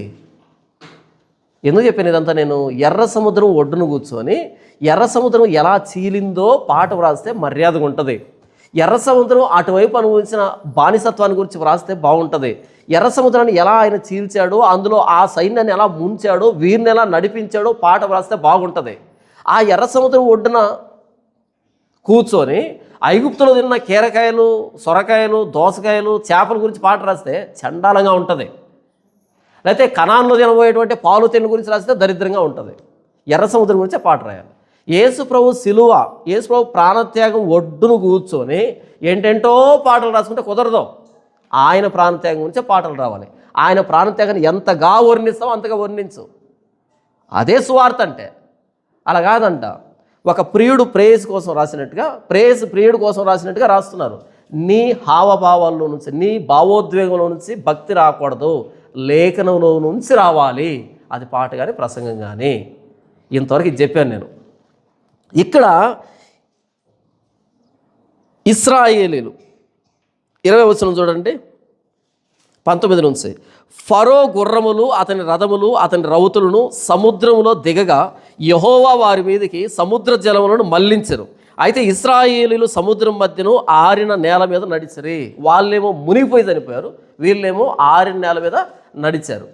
ఎందుకు చెప్పాను ఇదంతా? నేను ఎర్ర సముద్రం ఒడ్డును కూర్చొని ఎర్ర సముద్రం ఎలా చీలిందో పాట వ్రాస్తే మర్యాదగా ఉంటుంది. ఎర్ర సముద్రం అటువైపు అనుభవించిన బానిసత్వాన్ని గురించి వ్రాస్తే బాగుంటుంది. ఎర్ర సముద్రాన్ని ఎలా ఆయన చీల్చాడో, అందులో ఆ సైన్యాన్ని ఎలా ముంచాడో, వీరిని ఎలా నడిపించాడో పాట వ్రాస్తే బాగుంటుంది. ఆ ఎర్ర సముద్రం ఒడ్డున కూర్చొని ఐగుప్తులో తిన్న కీరకాయలు, సొరకాయలు, దోసకాయలు, చేపల గురించి పాట రాస్తే చండాలంగా ఉంటుంది. లేకపోతే కనాన్లో తినబోయేటువంటి పాలు తెన్ను గురించి రాస్తే దరిద్రంగా ఉంటుంది. ఎర్ర సముద్రం గురించే పాట రాయాలి. యేసు ప్రభు శిలువ, యేసు ప్రభు ప్రాణత్యాగం ఒడ్డును కూర్చొని ఏంటేంటో పాటలు రాసుకుంటే కుదరదు. ఆయన ప్రాణత్యాగం గురించే పాటలు రావాలి. ఆయన ప్రాణత్యాగాన్ని ఎంతగా వర్ణిస్తామో అంతగా వర్ణించు. అదే సువార్త అంటే. అలా కాదంట. ఒక ప్రియుడు ప్రేయస్ కోసం రాసినట్టుగా, ప్రియుడు కోసం రాసినట్టుగా రాస్తున్నారు. నీ హావభావాల్లో నుంచి, నీ భావోద్వేగంలో నుంచి భక్తి రాకూడదు, లేఖనంలో నుంచి రావాలి. అది పాట కానీ ప్రసంగం కానీ. ఇంతవరకు ఇది చెప్పాను నేను. ఇక్కడ ఇశ్రాయేలీలు 20వ వచనం చూడండి, 19 నుంచి. ఫరో గుర్రములు, అతని రథములు, అతని రౌతులను సముద్రములో దిగగా యెహోవా వారి మీదకి సముద్ర జలములను మళ్లించెను. అయితే ఇశ్రాయేలీలు సముద్రం మధ్యను ఆరిన నేల మీద నడిచిరి. వాళ్ళేమో మునిగిపోయి చనిపోయారు, వీళ్ళేమో ఆరిన నేల మీద నడిచారు.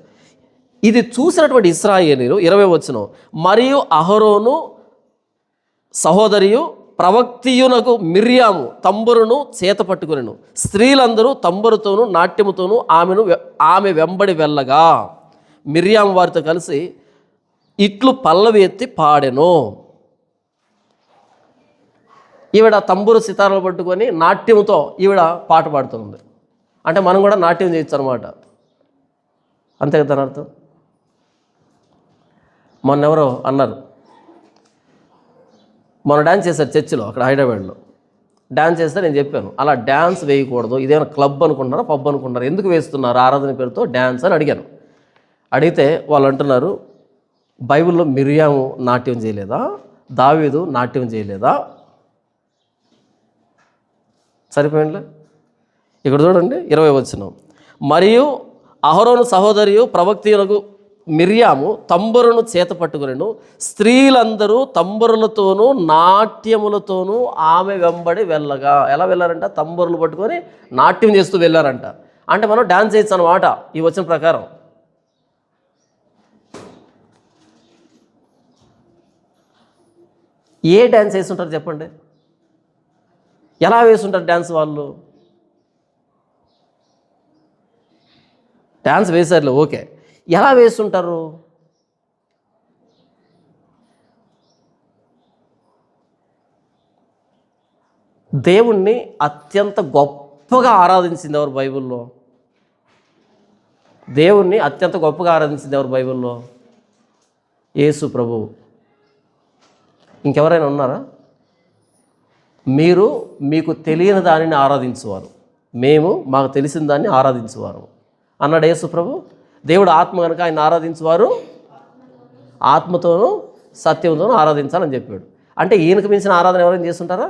ఇది చూసినటువంటి ఇశ్రాయేలీలు 20వ వచనం, మరియు అహరోను సహోదరియు ప్రవక్తియునకు మిర్యాము తంబురును చేత పట్టుకునెను. స్త్రీలందరూ తంబురుతోనూ నాట్యముతోనూ ఆమె వెంబడి వెళ్ళగా మిర్యాము వారితో కలిసి ఇట్లు పల్లవి ఎత్తి పాడెను. ఈవిడ తంబురు సితారాలు పట్టుకొని నాట్యముతో ఈవిడ పాట పాడుతుంది. అంటే మనం కూడా నాట్యం చేయొచ్చు అనమాట. అంతే కదా దాని అర్థం. మొన్నెవరో అన్నారు, మొన్న డ్యాన్స్ చేశారు చర్చిలో, అక్కడ హైదరాబాద్లో డ్యాన్స్ చేస్తే నేను చెప్పాను, అలా డ్యాన్స్ వేయకూడదు, ఇదేమైనా క్లబ్ అనుకుంటున్నారా, పబ్ అనుకుంటున్నారా, ఎందుకు వేస్తున్నారు ఆరాధన పేరుతో డ్యాన్స్ అని అడిగాను. అడిగితే వాళ్ళు అంటున్నారు, బైబిల్లో మిర్యాము నాట్యం చేయలేదా, దావీదు నాట్యం చేయలేదా? సరిపోయిందిలే. ఇక్కడ చూడండి 20వ వచనం, మరియు అహరోను సహోదరియు ప్రవక్తియునకు మిర్యాము తంబురును చేత పట్టుకునేను. స్త్రీలందరూ తంబురులతోనూ నాట్యములతోనూ ఆమె వెంబడి వెళ్ళగా. ఎలా వెళ్ళారంట? తంబురులు పట్టుకొని నాట్యం చేస్తూ వెళ్ళారంట. అంటే మనం డ్యాన్స్ చేయొచ్చు అన్నమాట ఈ వచనం ప్రకారం. ఏ డ్యాన్స్ వేస్తుంటారు చెప్పండి? ఎలా వేస్తుంటారు డ్యాన్స్? వాళ్ళు డ్యాన్స్ వేశారులే, ఓకే, ఎలా వేస్తుంటారు? దేవుణ్ణి అత్యంత గొప్పగా ఆరాధించింది ఎవరు బైబిల్లో? దేవుణ్ణి అత్యంత గొప్పగా ఆరాధించింది ఎవరు బైబిల్లో? యేసు ప్రభువు. ఇంకెవరైనా ఉన్నారా? మీరు మీకు తెలియని దానిని ఆరాధించువారు, మేము మాకు తెలిసిన దాన్ని ఆరాధించువారు అన్నాడు యేసు ప్రభు. దేవుడు ఆత్మ కనుక ఆయన ఆరాధించువారు ఆత్మతోనూ సత్యంతోనూ ఆరాధించాలని చెప్పాడు. అంటే ఈయనకు మించిన ఆరాధన ఎవరైనా చేస్తుంటారా?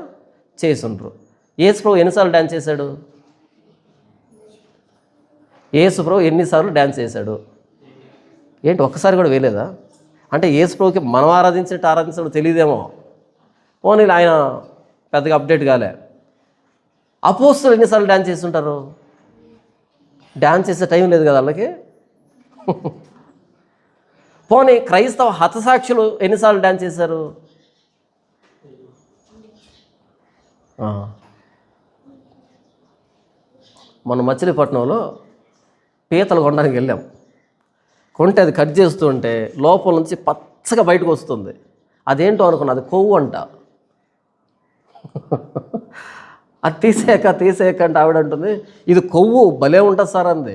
చేస్తుంటారు. యేసు ప్రభు ఎన్నిసార్లు డ్యాన్స్ చేశాడు? యేసు ప్రభు ఎన్నిసార్లు డ్యాన్స్ చేశాడు? ఏంటి ఒక్కసారి కూడా వేయలేదా? అంటే యేసు ప్రభుకి మనం ఆరాధించడం తెలియదేమో. పోనీ ఆయన పెద్దగా అప్డేట్ కాలే. అపోస్తలులు ఎన్నిసార్లు డ్యాన్స్ చేస్తుంటారు? డ్యాన్స్ చేసే టైం లేదు కదా వాళ్ళకి. పోనీ క్రైస్తవ హతసాక్షులు ఎన్నిసార్లు డ్యాన్స్ చేశారు? మన మచిలీపట్నంలో పీతలు కొనడానికి వెళ్ళాం. కొంటే అది కట్ చేస్తూ ఉంటే లోపల నుంచి పచ్చగా బయటకు వస్తుంది. అదేంటో అనుకున్నా, అది కొవ్వు అంట. అది తీసేయక అంటే ఆవిడ అంటుంది, ఇది కొవ్వు భలే ఉంటుంది సార్ అంది.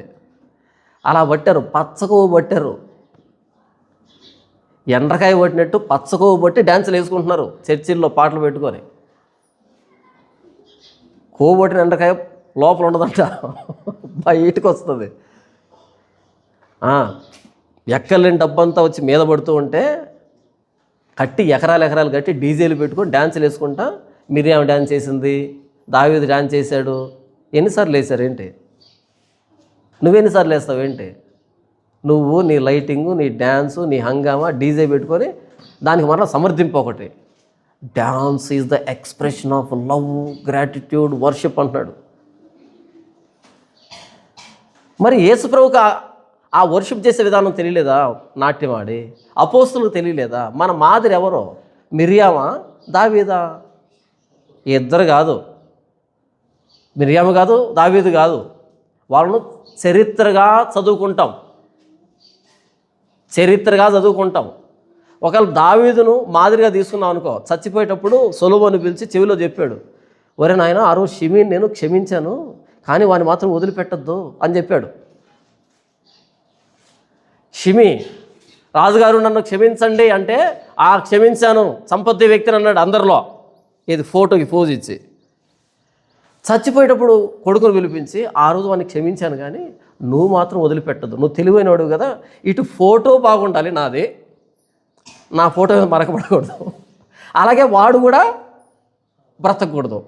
అలా పట్టారు, పచ్చ కొవ్వు పట్టారు. ఎండ్రకాయ పట్టినట్టు పచ్చ కొవ్వు పట్టి డ్యాన్సులు వేసుకుంటున్నారు చర్చిల్లో పాటలు పెట్టుకొని. కొవ్వు పట్టిన ఎండ్రకాయ లోపల ఉండదంట, బయటకు వస్తుంది. ఎక్కలేని డబ్బంతా వచ్చి మీద పడుతూ ఉంటే కట్టి ఎకరాలు కట్టి డీజేలు పెట్టుకొని డ్యాన్సులు వేసుకుంటా మిరియాము డ్యాన్స్ చేసింది, దావీదు డ్యాన్స్ చేశాడు. ఎన్నిసార్లు వేశారు ఏంటి? నువ్వెన్నిసార్లు వేస్తావు ఏంటి? నువ్వు నీ లైటింగు, నీ డ్యాన్సు, నీ హంగామా, డీజే పెట్టుకొని దానికి మరలా సమర్థింపు ఒకటి. Dance is the expression of love, gratitude, worship అంటున్నాడు. మరి యేసుప్రభుకి ఆ వర్షిప్ చేసే విధానం తెలియలేదా? నాట్యం ఆడి అపోస్తులకు తెలియలేదా? మన మాదిరి ఎవరో? మిరియామా, దావీదా? ఇద్దరు కాదు, మిరియాము కాదు, దావీదు కాదు. వాళ్ళను చరిత్రగా చదువుకుంటాం. ఒకవేళ దావీదును మాదిరిగా తీసుకున్నాం అనుకో, చచ్చిపోయేటప్పుడు సొలొమోను పిలిచి చెవిలో చెప్పాడు, ఒరే నాయన, ఆ రోజు షిమీని నేను క్షమించాను, కానీ వాడిని మాత్రం వదిలిపెట్టద్దు అని చెప్పాడు. షిమి, రాజుగారు నన్ను క్షమించండి అంటే, ఆ క్షమించాను సంపత్తి వ్యక్తిని అన్నాడు అందరిలో. ఇది ఫోటోకి పోజ్ ఇచ్చి. చచ్చిపోయేటప్పుడు కొడుకును పిలిపించి, ఆ రోజు వాడిని క్షమించాను కానీ నువ్వు మాత్రం వదిలిపెట్టద్దు, నువ్వు తెలివైనవాడు కదా, ఇటు ఫోటో బాగుండాలి నాది, నా ఫోటో మరకపడకూడదు, అలాగే వాడు కూడా బ్రతకూడదు.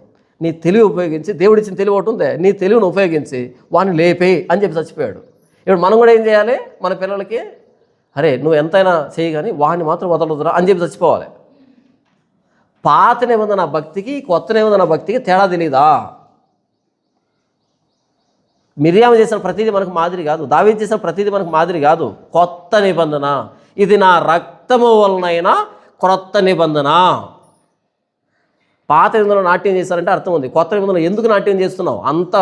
నీ తెలివి ఉపయోగించి, దేవుడిచ్చిన తెలివి ఒకటి ఉందే, నీ తెలివిని ఉపయోగించి వాడిని లేపేయి అని చెప్పి చచ్చిపోయాడు. ఇప్పుడు మనం కూడా ఏం చేయాలి? మన పిల్లలకి, అరే నువ్వు ఎంతైనా చేయి కానీ వాడిని మాత్రం వదలదురా అని చెప్పి చచ్చిపోవాలి. పాత నిబంధన భక్తికి, కొత్త నిబంధన భక్తికి తేడా తెలీదా? మిరియాము చేసిన ప్రతిదీ మనకు మాదిరి కాదు, దావీదు చేసిన ప్రతిదీ మనకు మాదిరి కాదు. కొత్త నిబంధన, ఇది నా రక్తము వలనైనా క్రొత్త నిబంధన. పాత నిబంధనలో నాట్యం చేశారంటే అర్థం ఉంది. కొత్త నిబంధనలో ఎందుకు నాట్యం చేస్తున్నావు? అంత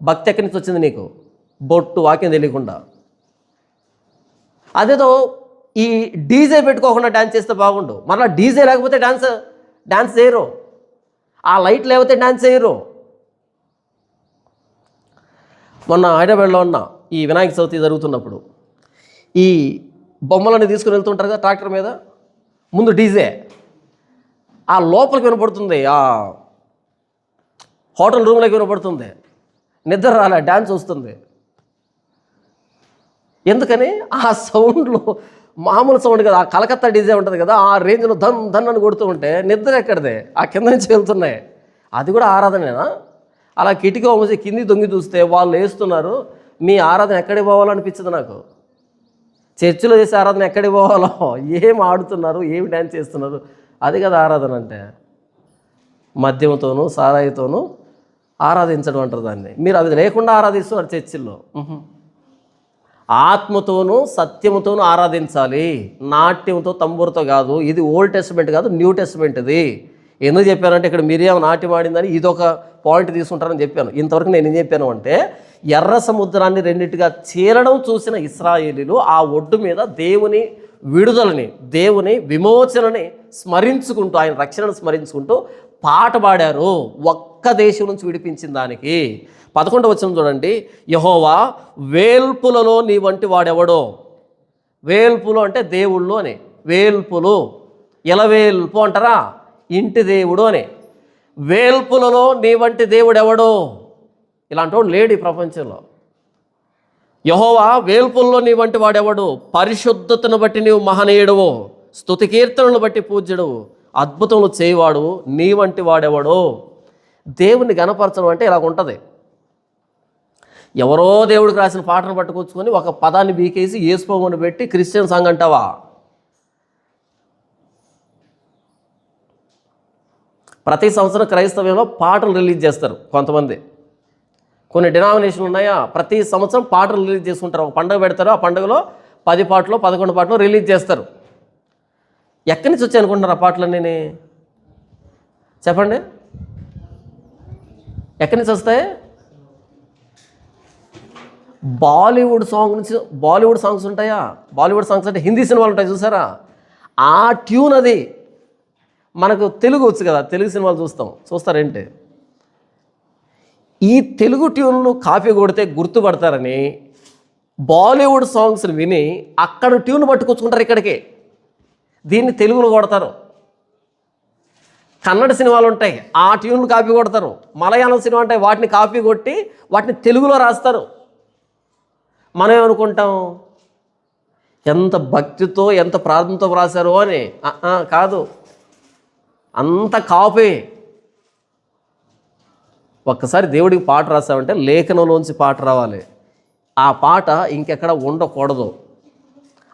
భక్తి ఎక్కడి నుంచి వచ్చింది నీకు? బొట్టు, వాక్యం తెలియకుండా. అదేదో ఈ డీజే పెట్టుకోకుండా డ్యాన్స్ చేస్తే బాగుండు. మరలా డీజే లేకపోతే డ్యాన్స్ చేయరు, ఆ లైట్ లేకపోతే డ్యాన్స్ చేయరు. మొన్న హైదరాబాద్లో ఉన్న ఈ వినాయక చవితి జరుగుతున్నప్పుడు ఈ బొమ్మలని తీసుకుని వెళ్తుంటారు కదా ట్రాక్టర్ మీద, ముందు డీజే, ఆ లోపలికి వినపడుతుంది, ఆ హోటల్ రూమ్లోకి వినపడుతుంది, నిద్ర రాలే, డ్యాన్స్ వస్తుంది. ఎందుకని? ఆ సౌండ్లో మామూలు సౌండ్ కదా, ఆ కలకత్తా డీజే ఉంటుంది కదా, ఆ రేంజ్లో ధన్ ధన్ అని కొడుతూ ఉంటే నిద్ర ఎక్కడిదే, ఆ కింద నుంచి వెళ్తున్నాయి. అది కూడా ఆరాధనేనా? అలా కిటికీ వంసి కింది దొంగి చూస్తే వాళ్ళు వేస్తున్నారు, మీ ఆరాధన ఎక్కడికి పోవాలనిపించదు నాకు. చర్చిలో చేసే ఆరాధన ఎక్కడికి పోవాలో, ఏం ఆడుతున్నారు, ఏమి డ్యాన్స్ చేస్తున్నారు, అది కదా ఆరాధన అంటే. మద్యంతోనూ సారాయితోనూ ఆరాధించడం అంటారు దాన్ని. మీరు అది లేకుండా ఆరాధిస్తున్నారు చర్చిల్లో. ఆత్మతోనూ సత్యముతోనూ ఆరాధించాలి, నాట్యంతో తంబూరుతో కాదు. ఇది ఓల్డ్ టెస్ట్మెంట్ కాదు, న్యూ టెస్ట్మెంట్. ఇది ఎందుకు చెప్పానంటే, ఇక్కడ మిరియాము నాట్యం ఆడిందని ఇదొక పాయింట్ తీసుకుంటారని చెప్పాను. ఇంతవరకు నేను ఏం చెప్పాను అంటే, ఎర్ర సముద్రాన్ని రెండింటిగా చీలడం చూసిన ఇశ్రాయేలీలు ఆ ఒడ్డు మీద దేవుని విడుదలని, దేవుని విమోచనని స్మరించుకుంటూ, ఆయన రక్షణను స్మరించుకుంటూ పాట పాడారు, ఒక్క దేశం నుంచి విడిపించిన దానికి. 11వ వచనం చూడండి, యెహోవా వేల్పులలో నీ వంటి వాడెవడో. వేల్పులు అంటే దేవుళ్ళు అని, వేల్పులు ఎలవేల్పు అంటారా, ఇంటి దేవుడు అని. వేల్పులలో నీ వంటి దేవుడు ఎవడో? ఇలాంటి వాడు లేడు ఈ ప్రపంచంలో. యెహోవా వేల్పుల్లో నీ వంటి వాడెవడు? పరిశుద్ధతను బట్టి నీవు మహనీయుడవు, స్తుతి కీర్తనను బట్టి పూజ్యుడవు, అద్భుతములు చేయవాడు నీ వంటి వాడెవడో. దేవుణ్ణి గణపరచడం అంటే ఇలాగ ఉంటుంది. ఎవరో దేవుడికి రాసిన పాటను పట్టుకొచ్చుకొని ఒక పదాన్ని బీకేసి ఏసుకోమని పెట్టి క్రిస్టియన్ సాంగ్ అంటావా? ప్రతి సంవత్సరం క్రైస్తవ్యంలో పాటలు రిలీజ్ చేస్తారు కొంతమంది. కొన్ని డినామినేషన్లు ఉన్నాయా, ప్రతి సంవత్సరం పాటలు రిలీజ్ చేసుకుంటారు. ఒక పండుగ పెడతారు, ఆ పండుగలో 10 పాటలు 11 పాటలు రిలీజ్ చేస్తారు. ఎక్కడి నుంచి వచ్చాయి అనుకుంటున్నారు ఆ పాటలన్నీ? చెప్పండి, ఎక్కడి నుంచి వస్తాయి? బాలీవుడ్ సాంగ్స్ ఉంటాయా? బాలీవుడ్ సాంగ్స్ అంటే హిందీ సినిమాలు ఉంటాయి చూసారా, ఆ ట్యూన్ అది. మనకు తెలుగు వచ్చు కదా, తెలుగు సినిమాలు చూస్తారేంటి? ఈ తెలుగు ట్యూన్లు కాపీ కొడితే గుర్తుపడతారని బాలీవుడ్ సాంగ్స్ని విని అక్కడ ట్యూన్ పట్టుకొచ్చుకుంటారు ఇక్కడికి, దీన్ని తెలుగులో కొడతారు. కన్నడ సినిమాలు ఉంటాయి, ఆ ట్యూన్లు కాపీ కొడతారు. మలయాళం సినిమా ఉంటాయి, వాటిని కాపీ కొట్టి వాటిని తెలుగులో రాస్తారు. మనం ఏమనుకుంటాం, ఎంత భక్తితో ఎంత ప్రార్థనతో రాశారు అని. కాదు, అంత కాపీ. ఒక్కసారి దేవుడికి పాట రాసామంటే లేఖనంలోంచి పాట రావాలి. ఆ పాట ఇంకెక్కడ ఉండకూడదు,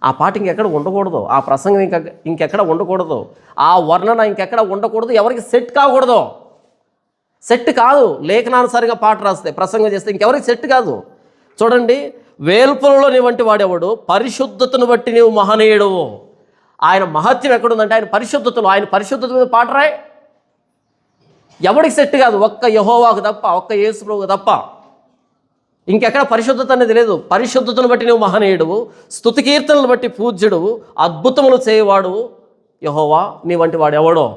ఆ పాట ఇంకెక్కడ ఉండకూడదు, ఆ ప్రసంగం ఇంకెక్కడ ఉండకూడదు, ఆ వర్ణన ఇంకెక్కడ ఉండకూడదు, ఎవరికి సెట్ కాకూడదు. సెట్ కాదు. లేఖనానుసారిగా పాట రాస్తే ప్రసంగం చేస్తే ఇంకెవరికి సెట్ కాదు. చూడండి, వేల్పులలో నీ వంటి వాడేవాడు, పరిశుద్ధతను బట్టి నీవు మహనీయుడవు. ఆయన మహత్యం ఎక్కడుందంటే ఆయన పరిశుద్ధతలో, ఆయన పరిశుద్ధత మీద పాట రాయి. ఎవరికి సెట్ కాదు, ఒక్క యెహోవాకు తప్ప, ఒక్క యేసు ప్రభువుకు తప్ప. ఇంకెక్కడ పరిశుద్ధత అనేది లేదు. పరిశుద్ధతను బట్టి నువ్వు మహనీయుడువు, స్తుతి కీర్తనలు బట్టి పూజ్యుడువు, అద్భుతములు చేయవాడు యెహోవా, నీ వంటి వాడు ఎవడో.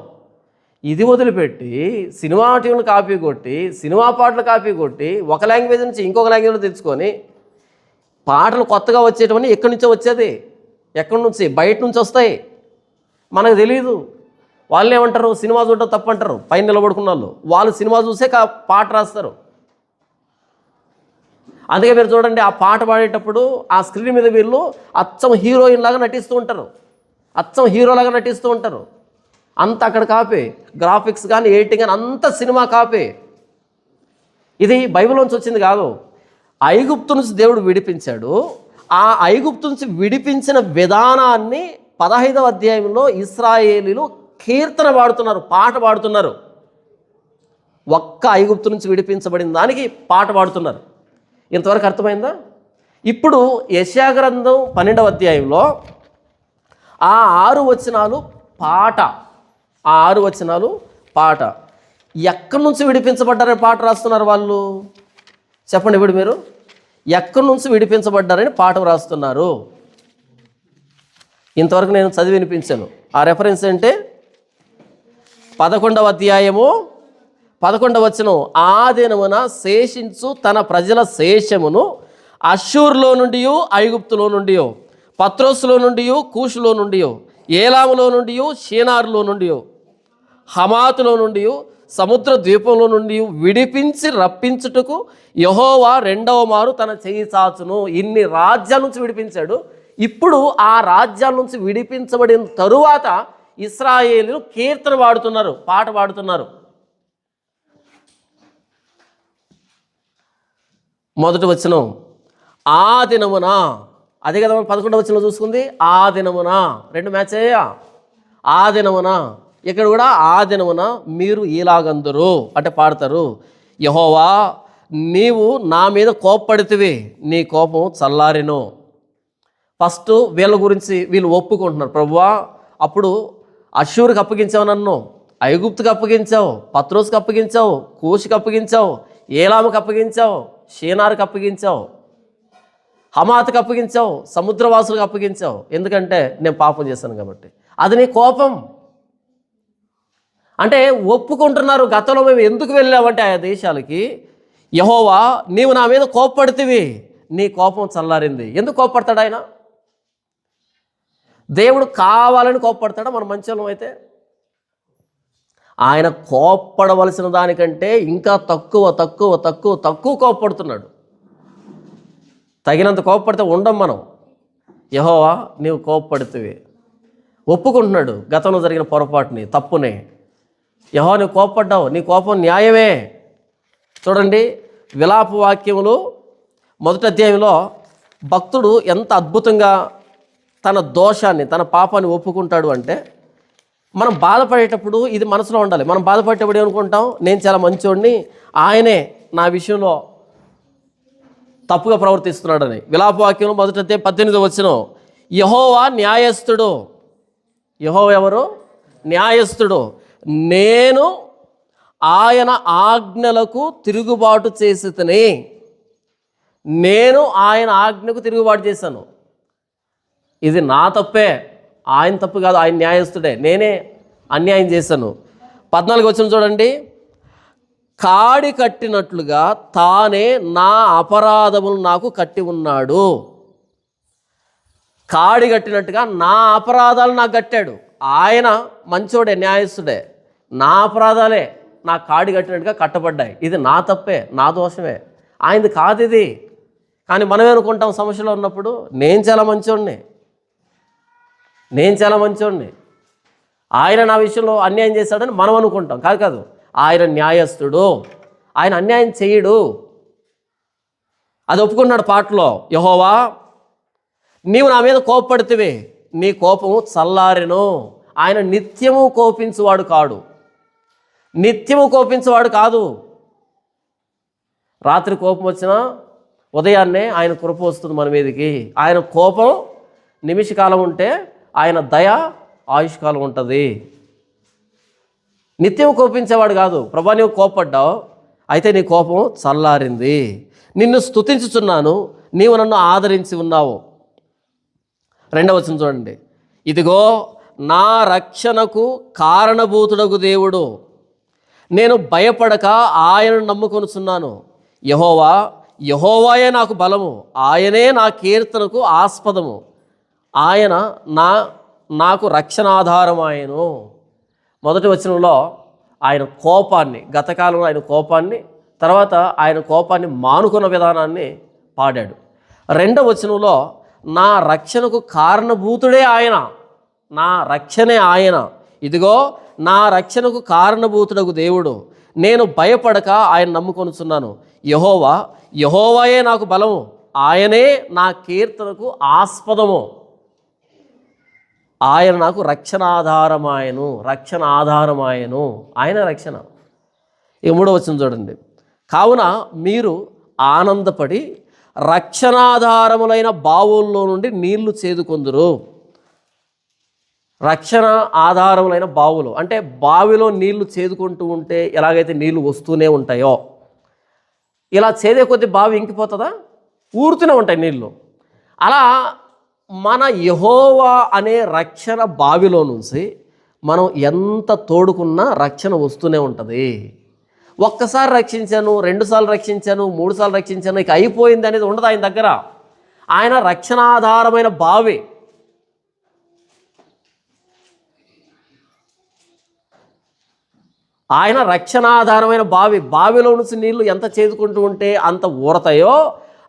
ఇది వదిలిపెట్టి సినిమా ట్యూన్లు కాపీ కొట్టి, సినిమా పాటలు కాపీ కొట్టి, ఒక లాంగ్వేజ్ నుంచి ఇంకొక లాంగ్వేజ్లో తెచ్చుకొని పాటలు కొత్తగా వచ్చేటవన్నీ ఎక్కడి నుంచో వచ్చేది, ఎక్కడి నుంచి, బయట నుంచి వస్తాయి, మనకు తెలియదు. వాళ్ళు ఏమంటారు, సినిమా చూడటం తప్పంటారు. పైన నిలబడుకున్న వాళ్ళు సినిమా చూసే పాట రాస్తారు. అందుకే మీరు చూడండి, ఆ పాట పాడేటప్పుడు ఆ స్క్రీన్ మీద వీళ్ళు అచ్చం హీరోయిన్ లాగా నటిస్తూ ఉంటారు, అచ్చం హీరోలాగా నటిస్తూ ఉంటారు. అంత అక్కడ కాపే, గ్రాఫిక్స్ కానీ ఎడిటింగ్ కానీ అంత సినిమా కాపే. ఇది బైబిల్లోంచి వచ్చింది కాదు. ఐగుప్తు నుంచి దేవుడు విడిపించాడు. ఆ ఐగుప్తు నుంచి విడిపించిన విధానాన్ని 15వ అధ్యాయంలో ఇశ్రాయేలీలు కీర్తన పాడుతున్నారు, పాట పాడుతున్నారు. ఒక్క ఐగుప్తు నుంచి విడిపించబడిన దానికి పాట పాడుతున్నారు. ఇంతవరకు అర్థమైందా? ఇప్పుడు యెషయా గ్రంథం 12వ అధ్యాయంలో ఆ 6 వచనాలు పాట, ఆ 6 వచనాలు పాట. ఎక్కడి నుంచి విడిపించబడ్డారని పాట రాస్తున్నారు వాళ్ళు? చెప్పండి. ఇప్పుడు మీరు ఎక్కడి నుంచి విడిపించబడ్డారని పాట రాస్తున్నారు? ఇంతవరకు నేను చదివి వినిపించాను. ఆ రెఫరెన్స్ అంటే 11వ అధ్యాయము 11వ వచనం, ఆ దినమున శేషించు తన ప్రజల శేషమును అష్షూరులో నుండి, ఐగుప్తులో నుండి, పత్రోసులో నుండి, కూషులో నుండి, ఏలాములో నుండి, షీనారులో నుండి, హమాతులో నుండి, సముద్ర ద్వీపంలో నుండి విడిపించి రప్పించుటకు యెహోవా 2వ మారు తన చెయ్యి చాచును. ఇన్ని రాజ్యాల నుంచి విడిపించాడు. ఇప్పుడు ఆ రాజ్యాల నుంచి విడిపించబడిన తరువాత ఇశ్రాయేలీయులు కీర్తన పాడుతున్నారు, పాట పాడుతున్నారు. మొదటి వచనం, ఆ దినమున, అదే కదా మనం 11వ వచనంలో చూసుకుంది. ఆ దినమున, 2 మ్యాచ్ అయ్యా. ఆ దినమున, ఇక్కడ కూడా ఆ దినమున మీరు ఇలాగందరూ అంటే పాడతారు, యెహోవా నీవు నా మీద కోప్పడితివి, నీ కోపం చల్లారెను. ఫస్ట్ వీళ్ళ గురించి వీళ్ళు ఒప్పుకుంటున్నారు. ప్రభువా, అప్పుడు అష్షూరుకి అప్పగించావు, నన్ను ఐగుప్తుకి అప్పగించావు, పత్రోసుకి అప్పగించావు, కూషికి అప్పగించావు, ఏలాముకి అప్పగించావు, షీనారుకి అప్పగించావు, హమాతుకి అప్పగించావు, సముద్రవాసులకు అప్పగించావు. ఎందుకంటే నేను పాపం చేశాను కాబట్టి. అది నీ కోపం. అంటే ఒప్పుకుంటున్నారు, గతంలో మేము ఎందుకు వెళ్ళామంటే ఆ దేశాలకి, యెహోవా నీవు నా మీద కోప్పడితివి, నీ కోపం చల్లారింది. ఎందుకు కోప్పడతాడు ఆయన? దేవుడు కావాలని కోప్పడతాడా? మన మంచోళం అయితే ఆయన కోప్పడవలసిన దానికంటే ఇంకా తక్కువ తక్కువ తక్కువ తక్కువ కోప్పడుతున్నాడు. తగినంత కోప్పడితే ఉండం మనం. యెహోవా నీవు కోప్పడితివి, ఒప్పుకుంటున్నాడు గతంలో జరిగిన పొరపాటుని, తప్పుని. యెహోవా నువ్వు కోప్పడ్డావు, నీ కోపం న్యాయమే. చూడండి, విలాప వాక్యములు 1వ అధ్యాయంలో భక్తుడు ఎంత అద్భుతంగా తన దోషాన్ని, తన పాపాన్ని ఒప్పుకుంటాడు అంటే, మనం బాధపడేటప్పుడు ఇది మనసులో ఉండాలి. మనం బాధపడేటప్పుడు ఏమనుకుంటాం, నేను చాలా మంచోడిని, ఆయనే నా విషయంలో తప్పుగా ప్రవర్తిస్తున్నాడని. విలాపవాక్యం 1వ అధ్యాయం 18వ వచనం, యెహోవా న్యాయస్థుడు. యెహోవా ఎవరు? న్యాయస్థుడు. నేను ఆయన ఆజ్ఞలకు తిరుగుబాటు చేసితిని. నేను ఆయన ఆజ్ఞకు తిరుగుబాటు చేశాను. ఇది నా తప్పే, ఆయన తప్పు కాదు, ఆయన న్యాయస్థుడే, నేనే అన్యాయం చేశాను. 14వ వచనం చూడండి, కాడి కట్టినట్లుగా తానే నా అపరాధములు నాకు కట్టి ఉన్నాడు. కాడి కట్టినట్టుగా నా అపరాధాలు నాకు కట్టాడు. ఆయన మంచోడే, న్యాయస్థుడే, నా అపరాధాలే నా కాడి కట్టినట్టుగా కట్టబడ్డాయి. ఇది నా తప్పే, నా దోషమే, ఆయనది కాదు ఇది. కానీ మనం అనుకుంటాం సమస్యలో ఉన్నప్పుడు, నేను చాలా మంచోడిని, నేను చాలా మంచోడిని, ఆయన నా విషయంలో అన్యాయం చేశాడని మనం అనుకుంటాం. కాదు కాదు, ఆయన న్యాయస్థుడు, ఆయన అన్యాయం చేయడు. అది ఒప్పుకున్నాడు పాటలో, యెహోవా నీవు నా మీద కోపపడితివే, నీ కోపము చల్లారెను. ఆయన నిత్యము కోపించువాడు కాడు, నిత్యము కోపించేవాడు కాదు. రాత్రి కోపం వచ్చినా ఉదయాన్నే ఆయన కృప వస్తుంది మన మీదకి. ఆయన కోపం నిమిషకాలం ఉంటే ఆయన దయ ఆయుష్కాలం ఉంటుంది. నిత్యం కోపించేవాడు కాదు. ప్రభా నీవు కోపడ్డావు, అయితే నీ కోపం చల్లారింది. నిన్ను స్తుతించుచున్నాను, నీవు నన్ను ఆదరించి ఉన్నావు. 2వ వచనం చూడండి, ఇదిగో నా రక్షణకు కారణభూతుడగు దేవుడు, నేను భయపడక ఆయనను నమ్ముకొనుచున్నాను. యెహోవా, యెహోవాయే నాకు బలము, ఆయనే నా కీర్తనకు ఆస్పదము, ఆయన నాకు రక్షణాధారం ఆయను. మొదటి వచనంలో ఆయన కోపాన్ని, గతకాలంలో ఆయన కోపాన్ని, తర్వాత ఆయన కోపాన్ని మానుకున్న విధానాన్ని పాడాడు. 2వ వచనంలో నా రక్షణకు కారణభూతుడే ఆయన, నా రక్షణే ఆయన. ఇదిగో నా రక్షణకు కారణభూతుడగు దేవుడు, నేను భయపడక ఆయన నమ్ముకొనుచున్నాను. యెహోవా, యెహోవాయే నాకు బలము, ఆయనే నా కీర్తనకు ఆస్పదము, ఆయన నాకు రక్షణాధారమాయను, రక్షణ ఆధారమాయను, ఆయన రక్షణ. ఇక 3వ వచనం చూడండి, కావున మీరు ఆనందపడి రక్షణాధారములైన బావుల్లో నుండి నీళ్లు చేదుకొందురు. రక్షణ ఆధారములైన బావులు అంటే బావిలో నీళ్లు చేదుకుంటూ ఉంటే ఎలాగైతే నీళ్లు వస్తూనే ఉంటాయో, ఇలా చేదే కొద్ది బావి ఇంకిపోతుందా? ఊరుతూనే ఉంటాయి నీళ్ళు. అలా మన యెహోవా అనే రక్షణ బావిలో నుంచి మనం ఎంత తోడుకున్నా రక్షణ వస్తూనే ఉంటుంది. ఒక్కసారి రక్షించాను, 2 సార్లు రక్షించాను, 3 సార్లు రక్షించాను, ఇక అయిపోయింది అనేది ఉండదు ఆయన దగ్గర. ఆయన రక్షణాధారమైన బావి. ఆయన రక్షణాధారమైన బావి. బావిలో నుంచి నీళ్లు ఎంత చేదుకుంటూ ఉంటే అంత ఊరతాయో,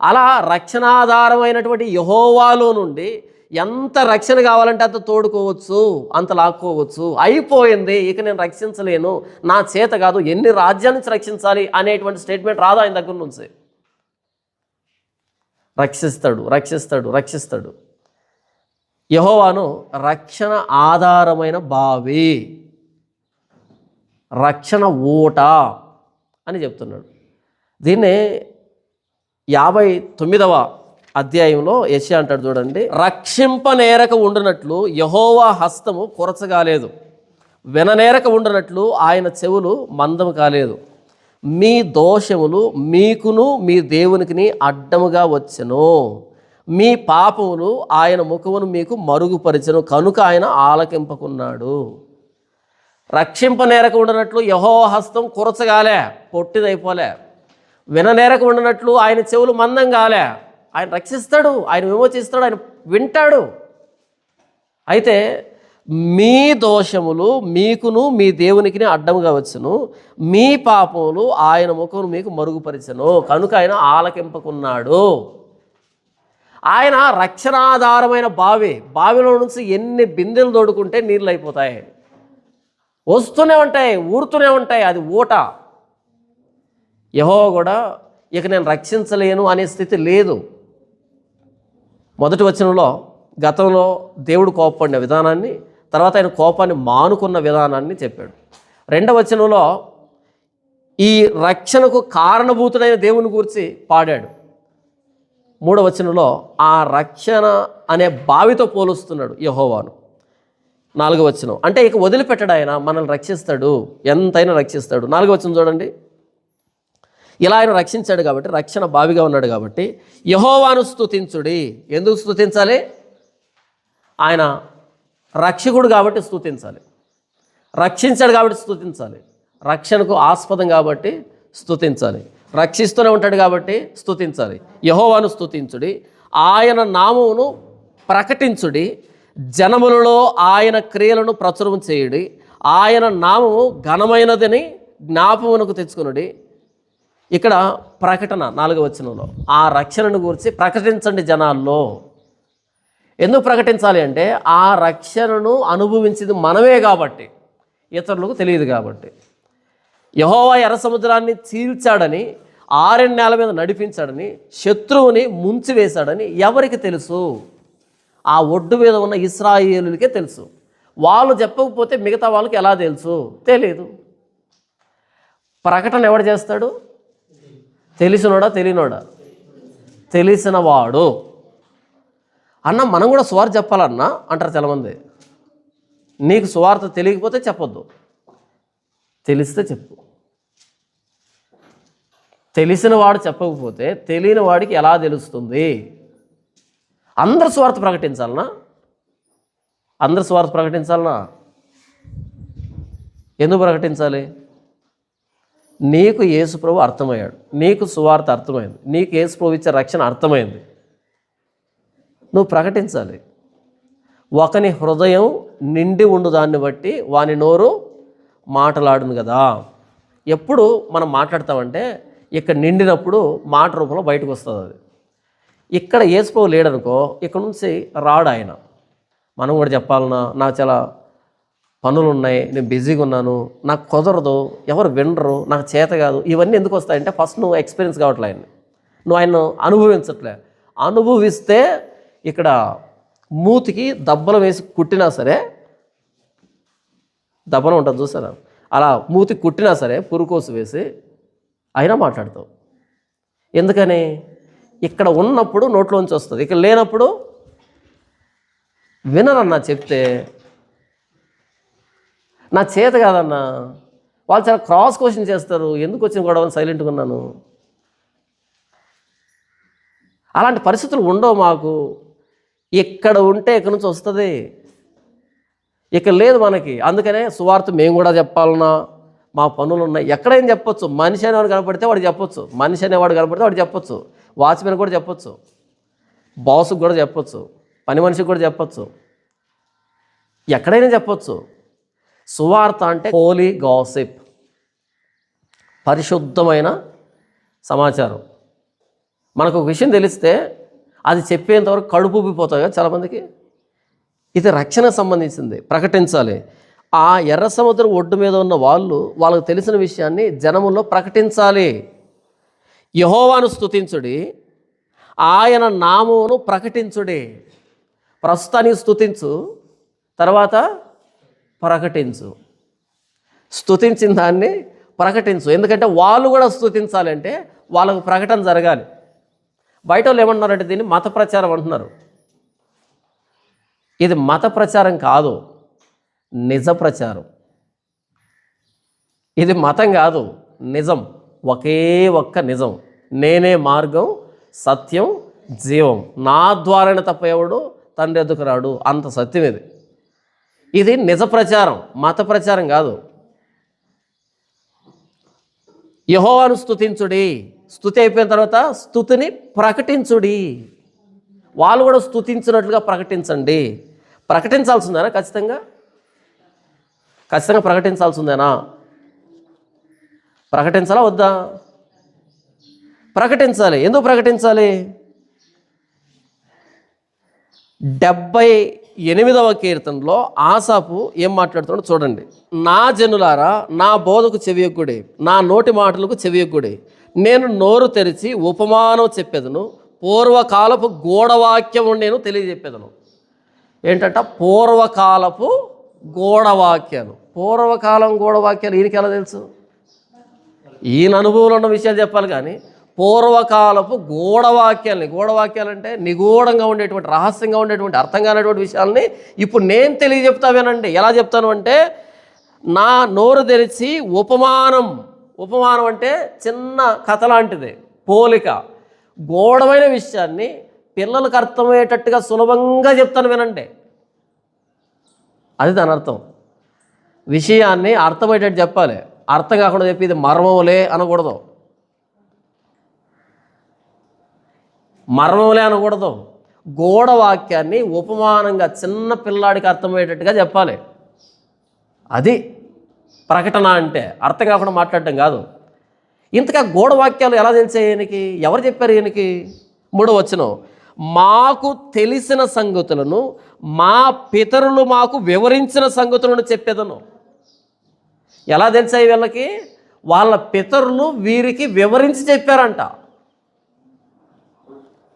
అలా రక్షణాధారమైనటువంటి యెహోవాలో నుండి ఎంత రక్షణ కావాలంటే అంత తోడుకోవచ్చు, అంత లాక్కోవచ్చు. అయిపోయింది, ఇక నేను రక్షించలేను, నా చేత కాదు, ఎన్ని రాజ్యాల నుంచి రక్షించాలి అనేటువంటి స్టేట్మెంట్ రాదు ఆయన దగ్గర నుంచి. రక్షిస్తాడు, రక్షిస్తాడు, రక్షిస్తాడు. యెహోవాను రక్షణ ఆధారమైన బావి, రక్షణ ఊట అని చెప్తున్నాడు. దీన్నే 59వ అధ్యాయంలో యెషయా అంటాడు చూడండి, రక్షింపనేరక ఉండునట్లు యెహోవా హస్తము కొరచగాలేదు, విననేరక ఉండునట్లు ఆయన చెవులు మందము కాలేదు. మీ దోషములు మీకును మీ దేవునికిని అడ్డముగా వచ్చెను, మీ పాపములు ఆయన ముఖమును మీకు మరుగుపరిచెను, కనుక ఆయన ఆలకింపకున్నాడు. రక్షింపనేరక ఉండనట్లు యెహోవా హస్తం కొరచగాలే, పొట్టిదైపోలే. విననేరక ఉండనట్లు ఆయన చెవులు మందం కాలే. ఆయన రక్షిస్తాడు, ఆయన విమోచిస్తాడు, ఆయన వింటాడు. అయితే మీ దోషములు మీకును మీ దేవునికి అడ్డముగా వచ్చును, మీ పాపములు ఆయన ముఖమును మీకు మరుగుపరిచెను, కనుక ఆయన ఆలకింపకున్నాడు. ఆయన రక్షణాధారమైన బావి. బావిలో నుంచి ఎన్ని బిందెలు తోడుకుంటే నీళ్ళు అయిపోతాయి, వస్తూనే ఉంటాయి, ఊరుతూనే ఉంటాయి. అది ఊట. యెహోవా కూడా ఇక నేను రక్షించలేను అనే స్థితి లేదు. మొదటి వచనంలో గతంలో దేవుడు కోపపడిన విధానాన్ని, తర్వాత ఆయన కోపాన్ని మానుకున్న విధానాన్ని చెప్పాడు. 2వ వచనంలో ఈ రక్షణకు కారణభూతుడైన దేవుని గురించి పాడాడు. 3వ వచనంలో ఆ రక్షణ అనే బావితో పోలుస్తున్నాడు యెహోవాను. 4వ వచనం అంటే ఇక వదిలిపెట్టడు, ఆయన మనల్ని రక్షిస్తాడు, ఎంతైనా రక్షిస్తాడు. 4వ వచనం చూడండి, ఇలా ఆయన రక్షించాడు కాబట్టి, రక్షణ బావిగా ఉన్నాడు కాబట్టి యెహోవాను స్తుతించుడి. ఎందుకు స్తుతించాలి? ఆయన రక్షకుడు కాబట్టి స్తుతించాలి, రక్షించాడు కాబట్టి స్తుతించాలి, రక్షణకు ఆస్పదం కాబట్టి స్తుతించాలి, రక్షిస్తూనే ఉంటాడు కాబట్టి స్తుతించాలి. యెహోవాను స్తుతించుడి, ఆయన నామమును ప్రకటించుడి, జనములలో ఆయన క్రియలను ప్రచురం చేయుడి, ఆయన నామము ఘనమైనదని జ్ఞాపమునకు తెచ్చుకునుడి. ఇక్కడ ప్రకటన 4వ వచనంలో ఆ రక్షణను గురించి ప్రకటించండి జనాల్లో. ఎందుకు ప్రకటించాలి అంటే ఆ రక్షణను అనుభవించింది మనమే కాబట్టి, ఇతరులకు తెలియదు కాబట్టి. యెహోవా ఎర్ర సముద్రాన్ని చీల్చాడని, ఆరణ్యాల మీద నడిపించాడని, శత్రువుని ముంచివేశాడని ఎవరికి తెలుసు? ఆ ఒడ్డు మీద ఉన్న ఇశ్రాయేలులకే తెలుసు. వాళ్ళు చెప్పకపోతే మిగతా వాళ్ళకి ఎలా తెలుసు? తెలియదు. ప్రకటన ఎవడు చేస్తాడు? తెలిసినోడా తెలియనోడా? తెలిసినవాడు. అన్న మనం కూడా సువార్త చెప్పాలన్నా అంటారు చాలామంది. నీకు సువార్త తెలియకపోతే చెప్పొద్దు, తెలిస్తే చెప్పు. తెలిసిన వాడు చెప్పకపోతే తెలియని వాడికి ఎలా తెలుస్తుంది? అందరు సువార్త ప్రకటించాలనా? అందరు సువార్త ప్రకటించాలనా? ఎందుకు ప్రకటించాలి? నీకు యేసుప్రభు అర్థమయ్యాడు, నీకు సువార్త అర్థమైంది, నీకు యేసుప్రభు ఇచ్చే రక్షణ అర్థమైంది, నువ్వు ప్రకటించాలి. ఒకని హృదయం నిండి ఉండు దాన్ని బట్టి వాని నోరు మాటలాడును కదా. ఎప్పుడు మనం మాట్లాడతామంటే ఇక్కడ నిండినప్పుడు మాట రూపంలో బయటకు వస్తుంది. అది ఇక్కడ యేసుప్రభు లేడనుకో, ఇక్కడ నుంచి రాడు ఆయన. మనం కూడా చెప్పాలన్నా, నాకు చాలా పనులు ఉన్నాయి, నేను బిజీగా ఉన్నాను, నాకు కుదరదు, ఎవరు వినరు, నాకు చేత కాదు, ఇవన్నీ ఎందుకు వస్తాయంటే ఫస్ట్ నువ్వు ఎక్స్పీరియన్స్ కావట్లే ఆయన్ని, నువ్వు ఆయన అనుభవించట్లే. అనుభవిస్తే ఇక్కడ మూతికి దబ్బలు వేసి కుట్టినా సరే, దబ్బనం ఉంటుంది చూసారా, అలా మూతికి కుట్టినా సరే పురుకోసు వేసి అయినా మాట్లాడతావు. ఎందుకని? ఇక్కడ ఉన్నప్పుడు నోట్లోంచి వస్తుంది, ఇక్కడ లేనప్పుడు వినరన్నా. చెప్తే నా చేత కాదన్నా, వాళ్ళు చాలా క్రాస్ క్వశ్చన్ చేస్తారు, ఎందుకు వచ్చిన గొడవని సైలెంట్గా ఉన్నాను. అలాంటి పరిస్థితులు ఉండవు మాకు. ఇక్కడ ఉంటే ఇక్కడ నుంచి వస్తుంది, ఇక్కడ లేదు మనకి. అందుకనే సువార్త మేము కూడా చెప్పాలన్నా, మా పనులు ఉన్నాయి. ఎక్కడైనా చెప్పొచ్చు. మనిషి అనేవాడు కనపడితే వాడు చెప్పొచ్చు, మనిషి అనేవాడు కనపడితే వాడు చెప్పొచ్చు, వాచ్మెన్ కూడా చెప్పొచ్చు, బాస్కి కూడా చెప్పొచ్చు, పని మనిషికి కూడా చెప్పొచ్చు, ఎక్కడైనా చెప్పొచ్చు. సువార్త అంటే హోలీ గాసిప్, పరిశుద్ధమైన సమాచారం. మనకు ఒక విషయం తెలిస్తే అది చెప్పేంతవరకు కడుపు ఉబ్బిపోతాయి కదా చాలామందికి. ఇది రక్షణ సంబంధించింది, ప్రకటించాలి. ఆ ఎర్ర సముద్రం ఒడ్డు మీద ఉన్న వాళ్ళకు తెలిసిన విషయాన్ని జనముల్లో ప్రకటించాలి. యెహోవాను స్తుతించుడి, ఆయన నామమును ప్రకటించుడి. ప్రస్తుతానికి స్తుతించు, తర్వాత ప్రకటించు. స్తుతించిన దాన్ని ప్రకటించు. ఎందుకంటే వాళ్ళు కూడా స్తుతించాలంటే వాళ్ళకు ప్రకటన జరగాలి. బయట వాళ్ళు ఏమంటున్నారంటే దీన్ని మత ప్రచారం అంటున్నారు. ఇది మత ప్రచారం కాదు, నిజ ప్రచారం. ఇది మతం కాదు, నిజం. ఒకే ఒక్క నిజం, నేనే మార్గం, సత్యం, జీవం, నా ద్వారానే తప్ప ఎవడు తండ్రి ఎద్దుకు రాడు. అంత సత్యం ఇది. ఇది నిజ ప్రచారం, మత ప్రచారం కాదు. యెహోవాను స్తుతించుడి, స్తుతి అయిపోయిన తర్వాత స్తుతిని ప్రకటించుడి. వాళ్ళు కూడా స్తుతించినట్లుగా ప్రకటించండి. ప్రకటించాల్సిందేనా? ఖచ్చితంగా ప్రకటించాల్సిందేనా? ప్రకటించాలా వద్దా? ప్రకటించాలి. ఎందుకు ప్రకటించాలి? 78వ కీర్తనలో ఆసాపు ఏం మాట్లాడుతున్నాడో చూడండి. నా జనులారా, నా బోధకు చెవియొగ్గుడి, నా నోటి మాటలకు చెవియొగ్గుడి. నేను నోరు తెరిచి ఉపమానం చెప్పేదను, పూర్వకాలపు గూఢవాక్యం నేను తెలియజెప్పేదను. ఏంటంట? పూర్వకాలపు గూఢవాక్యాలు. పూర్వకాలం గూఢవాక్యాలు ఈయనకి ఎలా తెలుసు? ఈయన అనుభవంలో ఉన్న విషయాలు చెప్పాలి కానీ పూర్వకాలపు గూఢవాక్యాలు అంటే నిగూఢంగా ఉండేటువంటి, రహస్యంగా ఉండేటువంటి, అర్థం కానటువంటి విషయాల్ని ఇప్పుడు నేను తెలియజెప్తావేనండి. ఎలా చెప్తాను అంటే, నా నోరు తెరిచి ఉపమానం అంటే చిన్న కథ లాంటిది, పోలిక, గూఢమైన విషయాన్ని పిల్లలకు అర్థమయ్యేటట్టుగా సులభంగా చెప్తాను వినండి. అది దాని అర్థం. విషయాన్ని అర్థమయ్యేటట్టు చెప్పాలి, అర్థం కాకుండా చెప్పి ఇది మర్మములే అనకూడదు. గూఢవాక్యాన్ని ఉపమానంగా చిన్న పిల్లాడికి అర్థమయ్యేటట్టుగా చెప్పాలి. అది ప్రకటన అంటే, అర్థం కాకుండా మాట్లాడటం కాదు. ఇంతగా గూఢవాక్యాలు ఎలా తెలిసాయి ఈయనకి? ఎవరు చెప్పారు ఈయనకి? 3వ వచనం, మాకు తెలిసిన సంగతులను మా పితరులు మాకు వివరించిన సంగతులను చెప్పేదను. ఎలా తెలిసాయి వీళ్ళకి? వాళ్ళ పితరులు వీరికి వివరించి చెప్పారంట.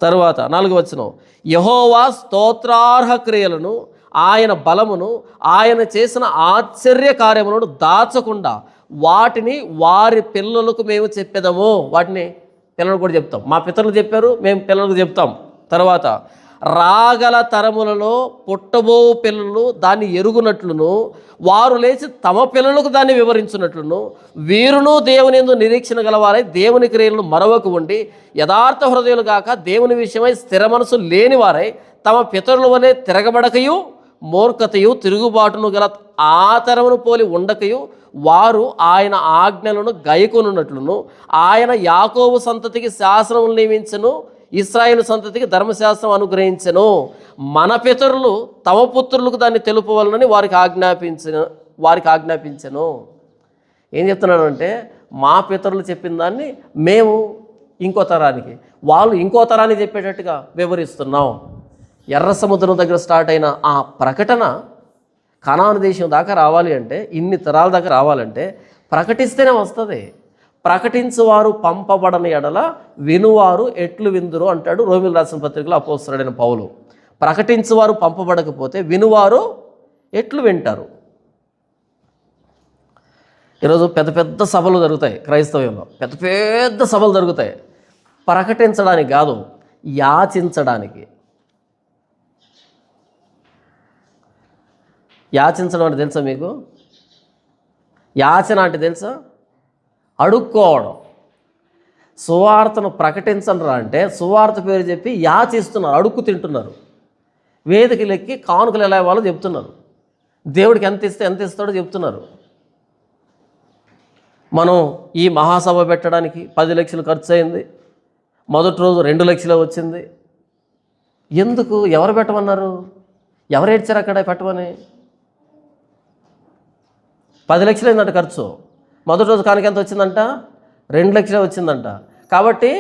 తరువాత 4వ వచనం, యెహోవా స్తోత్రార్హ క్రియలను, ఆయన బలమును, ఆయన చేసిన ఆశ్చర్య కార్యములను దాచకుండా వాటిని వారి పిల్లలకు మేము చెప్పేదము. వాటిని పిల్లలకు కూడా చెప్తాం. మా పితరులు చెప్పారు, మేము పిల్లలకు చెప్తాం. తర్వాత రాగల తరములలో పుట్టబో పిల్లలు దాన్ని ఎరుగునట్లును, వారు లేచి తమ పిల్లలకు దాన్ని వివరించున్నట్లును, వీరును దేవుని యందు నిరీక్షణ గలవారై దేవుని క్రియలను మరవకు ఉండి యథార్థ హృదయులు గాక దేవుని విషయమై స్థిర మనసు లేని వారై తమ పితరుల వలె తిరగబడకయు మూర్ఖతయు తిరుగుబాటును గల ఆ తరమును పోలి ఉండకయు వారు ఆయన ఆజ్ఞలను గైకొనున్నట్లును, ఆయన యాకోబు సంతతికి శాసనములు నియమించెను, ఇశ్రాయేలు సంతతికి ధర్మశాస్త్రం అనుగ్రహించెను. మన పితరులు తమ పుత్రులకు దాన్ని తెలుపవలనని వారికి ఆజ్ఞాపించెను. ఏం చెప్తున్నాడు అంటే, మా పితరులు చెప్పిన దాన్ని మేము ఇంకో తరానికి, వాళ్ళు ఇంకో తరానికి చెప్పేటట్టుగా వివరిస్తున్నాం. ఎర్ర సముద్రం దగ్గర స్టార్ట్ అయిన ఆ ప్రకటన కనాను దేశం దాకా రావాలి అంటే, ఇన్ని తరాల దాకా రావాలంటే ప్రకటిస్తేనే వస్తుంది. ప్రకటించువారు పంపబడని ఎడల వినువారు ఎట్లు విందురు అంటాడు రోమీయులకు రాసిన పత్రికలో అపోస్తలుడైన పౌలు. ప్రకటించువారు పంపబడకపోతే వినువారు ఎట్లు వింటారు? ఈరోజు పెద్ద పెద్ద సభలు జరుగుతాయి క్రైస్తవ్యంలో, పెద్ద పెద్ద సభలు జరుగుతాయి. ప్రకటించడానికి కాదు, యాచించడానికి. యాచించడం అంటే తెలుసా మీకు? యాచన అంటే తెలుసా? అడుక్కోవడం. సువార్తను ప్రకటించనరా అంటే సువార్త పేరు చెప్పి యాచిస్తున్నారు, అడుక్కు తింటున్నారు. వేదికలెక్కి కానుకలు ఎలా ఇవ్వాలో చెప్తున్నారు, దేవుడికి ఎంత ఇస్తే ఎంత ఇస్తాడో చెప్తున్నారు. మనం ఈ మహాసభ పెట్టడానికి 10 లక్షలు ఖర్చు అయింది, మొదటి రోజు 2 లక్షలు వచ్చింది. ఎందుకు? ఎవరు పెట్టమన్నారు? ఎవరు ఏడ్చారు అక్కడ పెట్టమని? 10 లక్షలు అయిందంట ఖర్చు. మొదటి రోజు కానుక ఎంత వచ్చిందంట? 2 లక్షలే వచ్చిందంట. కాబట్టి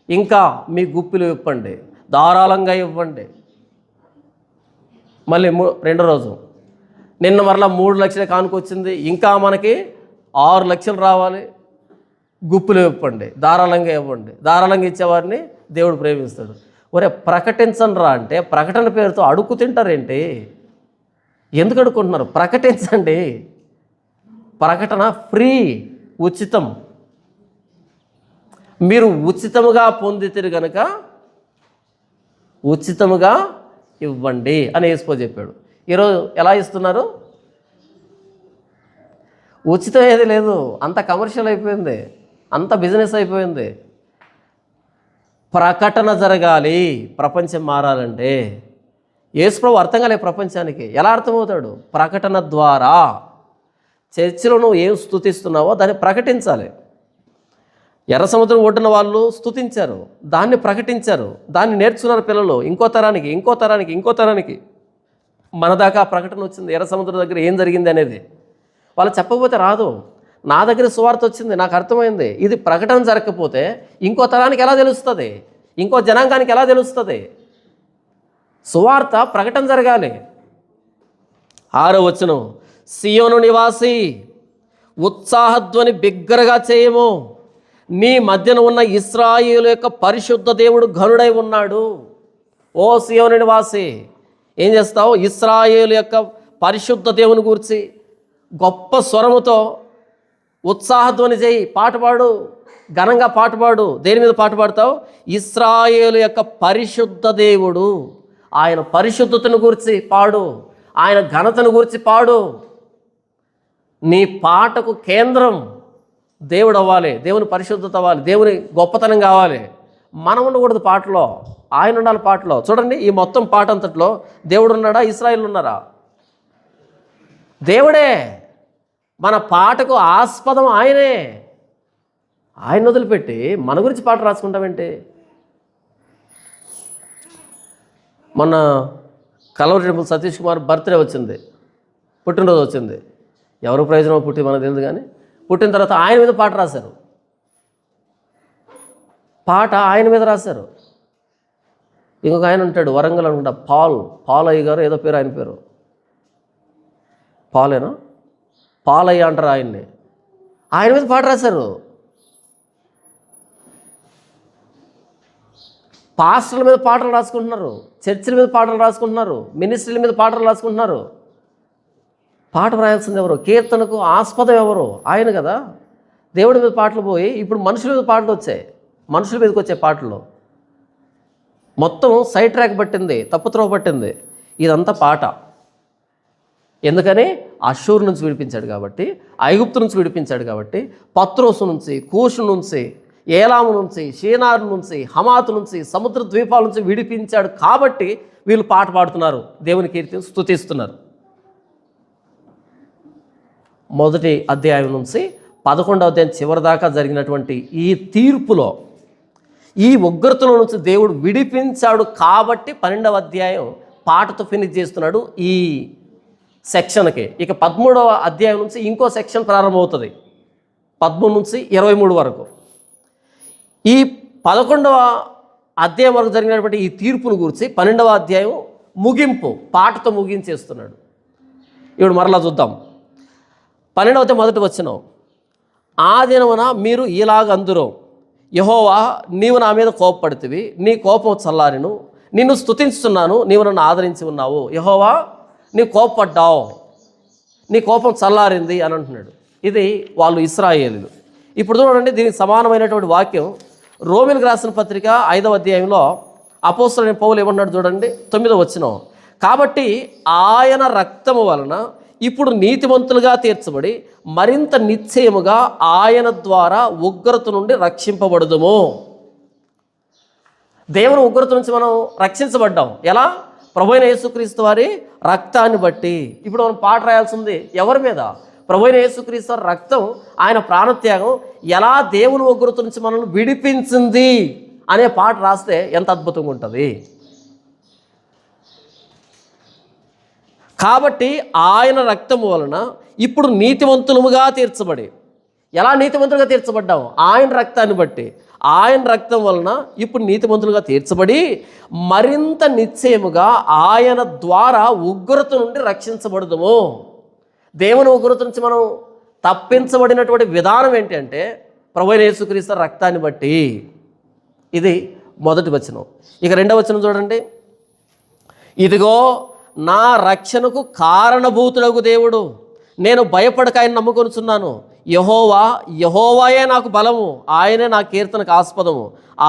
ఇంకా మీ గుప్పిలు ఇవ్వండి, ధారాళంగా ఇవ్వండి. మళ్ళీ రెండో రోజు నిన్న మరలా 3 లక్షలే కానుక వచ్చింది, ఇంకా మనకి 6 లక్షలు రావాలి, గుప్పులు ఇవ్వండి, ధారాళంగా ఇవ్వండి. ధారాళంగా ఇచ్చేవారిని దేవుడు ప్రేమిస్తాడు. ఒరే ప్రకటించండి రా అంటే ప్రకటన పేరుతో అడుక్కు తింటారేంటి? ఎందుకు అడుక్కుంటున్నారు? ప్రకటించండి. ప్రకటన ఫ్రీ, ఉచితం. మీరు ఉచితముగా పొందితిరి కనుక ఉచితముగా ఇవ్వండి అని యేసు చెప్పాడు. ఈరోజు ఎలా ఇస్తున్నారు? ఉచితం ఏది లేదు, అంత కమర్షియల్ అయిపోయింది, అంత బిజినెస్ అయిపోయింది. ప్రకటన జరగాలి, ప్రపంచం మారాలంటే. యేసుప్రభు అర్థం కాలే ప్రపంచానికి. ఎలా అర్థమవుతాడు? ప్రకటన ద్వారా. చర్చిలో నువ్వు ఏం స్తుతిస్తున్నావో దాన్ని ప్రకటించాలి. ఎర్ర సముద్రం ఒడ్డున వాళ్ళు స్తుతించారు, దాన్ని ప్రకటించారు, దాన్ని నేర్చుకున్నారు పిల్లలు. ఇంకో తరానికి ఇంకో తరానికి ఇంకో తరానికి మన దాకా ప్రకటన వచ్చింది. ఎర్ర సముద్రం దగ్గర ఏం జరిగింది అనేది వాళ్ళు చెప్పకపోతే రాదు. నా దగ్గర సువార్త వచ్చింది, నాకు అర్థమైంది. ఇది ప్రకటన జరగకపోతే ఇంకో తరానికి ఎలా తెలుస్తుంది? ఇంకో జనాంగానికి ఎలా తెలుస్తుంది? సువార్త ప్రకటన జరగాలి. 6వ వచనం, సియోను నివాసి ఉత్సాహధ్వని బిగ్గరగా చేయము, నీ మధ్యన ఉన్న ఇశ్రాయేలు యొక్క పరిశుద్ధ దేవుడు ఘనుడై ఉన్నాడు. ఓ సియోను నివాసి, ఏం చేస్తావు? ఇశ్రాయేలు యొక్క పరిశుద్ధ దేవుని గురించి గొప్ప స్వరముతో ఉత్సాహధ్వని చేయి, పాట పాడు, ఘనంగా పాట పాడు. దేని మీద పాట పాడతావు? ఇశ్రాయేలు యొక్క పరిశుద్ధ దేవుడు, ఆయన పరిశుద్ధతను గురించి పాడు, ఆయన ఘనతను గురించి పాడు. నీ పాటకు కేంద్రం దేవుడు అవ్వాలి, దేవుని పరిశుద్ధత అవ్వాలి, దేవుని గొప్పతనం కావాలి. మనం ఉండకూడదు పాటలో, ఆయన ఉండాలి పాటలో. చూడండి, ఈ మొత్తం పాట అంతట్లో దేవుడు ఉన్నాడా? ఇశ్రాయేలు ఉన్నారా? దేవుడే. మన పాటకు ఆస్పదం ఆయనే. ఆయన వదిలిపెట్టి మన గురించి పాట రాసుకుంటామేంటి? మొన్న కలవరి టెంపుల్ సతీష్ కుమార్ బర్త్డే వచ్చింది, పుట్టినరోజు వచ్చింది. ఎవరు ప్రయోజనం పుట్టి మనకు తెలియదు, కానీ పుట్టిన తర్వాత ఆయన మీద పాట రాశారు. పాట ఆయన మీద రాశారు. ఇంకొక ఆయన ఉంటాడు వరంగల్ అనుకుంటా, పాలయ్య గారు ఏదో పేరు, ఆయన పేరు పాలేనా, పాలయ్య అంటారు ఆయన్ని. ఆయన మీద పాట రాశారు. పాస్టర్ల మీద పాటలు రాసుకుంటున్నారు, చర్చిల మీద పాటలు రాసుకుంటున్నారు, మినిస్ట్రీల మీద పాటలు రాసుకుంటున్నారు. పాట రాయాల్సింది ఎవరు? కీర్తనకు ఆస్పదం ఎవరు? ఆయన కదా. దేవుడి మీద పాటలు పోయి ఇప్పుడు మనుషుల మీద పాటలు వచ్చాయి. మనుషుల మీదకి వచ్చే పాటలు మొత్తం సైడ్ ట్రాక్ పట్టింది, తప్పుత్రోవ పట్టింది. ఇదంతా పాట. ఎందుకని? అషూరు నుంచి విడిపించాడు కాబట్టి, ఐగుప్తు నుంచి విడిపించాడు కాబట్టి, పత్రోసు నుంచి, కూషు నుంచి, ఏలాము నుంచి, షీనారు నుంచి, హమాతు నుంచి, సముద్ర ద్వీపాల నుంచి విడిపించాడు కాబట్టి వీళ్ళు పాట పాడుతున్నారు, దేవుని కీర్తిని స్తుతిస్తున్నారు. మొదటి అధ్యాయం నుంచి 11వ అధ్యాయం చివరి దాకా జరిగినటువంటి ఈ తీర్పులో, ఈ ఉగ్రతలో నుంచి దేవుడు విడిపించాడు కాబట్టి 12వ అధ్యాయం పాటతో ఫినిష్ చేస్తున్నాడు ఈ సెక్షన్కి. ఇక 13వ అధ్యాయం నుంచి ఇంకో సెక్షన్ ప్రారంభమవుతుంది, 13 నుంచి 23 వరకు. ఈ 11వ అధ్యాయం వరకు జరిగినటువంటి ఈ తీర్పును గురించి 12వ అధ్యాయం ముగింపు పాటతో ముగించేస్తున్నాడు. ఇప్పుడు మరలా చూద్దాం. 12వ అధ్యాయం మొదటి వచనం, ఆ దినమున మీరు ఇలాగందురు, యెహోవా నీవు నా మీద కోపపడితివి, నీ కోపం చల్లారిను, నిన్ను స్తుతించుతున్నాను, నీవు నన్ను ఆదరించి ఉన్నావు. యెహోవా నీవు కోపపడ్డావు, నీ కోపం చల్లారింది అని అంటున్నాడు. ఇది వాళ్ళు ఇశ్రాయేలీయులు. ఇప్పుడు చూడండి, దీనికి సమానమైనటువంటి వాక్యం రోమీయులకు రాసిన పత్రిక 5వ అధ్యాయంలో అపోస్తలుడైన పౌలు ఏమన్నాడు చూడండి, 9వ వచనం, కాబట్టి ఆయన రక్తము వలన ఇప్పుడు నీతిమంతులుగా తీర్చబడి మరింత నిశ్చయముగా ఆయన ద్వారా ఉగ్రత నుండి రక్షింపబడుదుము. దేవుని ఉగ్రత నుంచి మనం రక్షించబడ్డాం. ఎలా? ప్రభువైన యేసుక్రీస్తు వారి రక్తాన్ని బట్టి. ఇప్పుడు మనం పాట రాయాల్సింది ఎవరి మీద? ప్రభువైన యేసుక్రీస్తు వారి రక్తం, ఆయన ప్రాణత్యాగం ఎలా దేవుని ఉగ్రత నుంచి మనల్ని విడిపించింది అనే పాట రాస్తే ఎంత అద్భుతంగా ఉంటుంది. కాబట్టి ఆయన రక్తము వలన ఇప్పుడు నీతిమంతులముగా తీర్చబడి, ఎలా నీతిమంతులుగా తీర్చబడ్డాం? ఆయన రక్తాన్ని బట్టి. ఆయన రక్తం వలన ఇప్పుడు నీతిమంతులుగా తీర్చబడి మరింత నిశ్చయముగా ఆయన ద్వారా ఉగ్రత నుండి రక్షించబడదుము. దేవుని ఉగ్రత నుంచి మనం తప్పించబడినటువంటి విధానం ఏంటి అంటే ప్రభువైన యేసుక్రీస్తు రక్తాన్ని బట్టి. ఇది మొదటి వచనం. ఇక రెండవ వచనం చూడండి, ఇదిగో నా రక్షణకు కారణభూతుడగు దేవుడు, నేను భయపడక ఆయన నమ్ముకొనుచున్నాను. యెహోవాయే నాకు బలము, ఆయనే నా కీర్తనకు ఆస్పదము,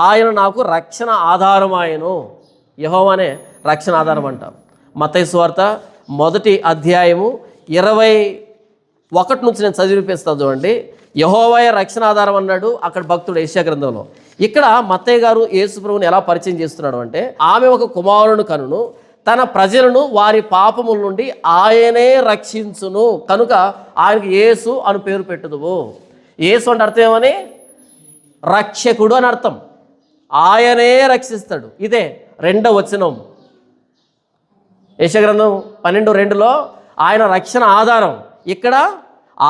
ఆయన నాకు రక్షణ ఆధారమాయను. యెహోవానే రక్షణ ఆధారం అంటాం. మత్తయి సువార్త 1వ అధ్యాయము 21 నుంచి నేను చదివిపిస్తాను చూడండి. యెహోవాయే రక్షణ ఆధారం అన్నాడు అక్కడ భక్తుడు యెషయా గ్రంథంలో. ఇక్కడ మత్తయి గారు యేసు ప్రభువుని ఎలా పరిచయం చేస్తున్నాడు అంటే, ఆమె ఒక కుమారుని కనును, తన ప్రజలను వారి పాపముల నుండి ఆయనే రక్షించును, కనుక ఆయనకి యేసు అని పేరు పెట్టుదువు. యేసు అంటే అర్థం ఏమని? రక్షకుడు అని అర్థం. ఆయనే రక్షిస్తాడు. ఇదే రెండవ వచనం యెషయా గ్రంథం 12:2లో ఆయన రక్షణ ఆధారం. ఇక్కడ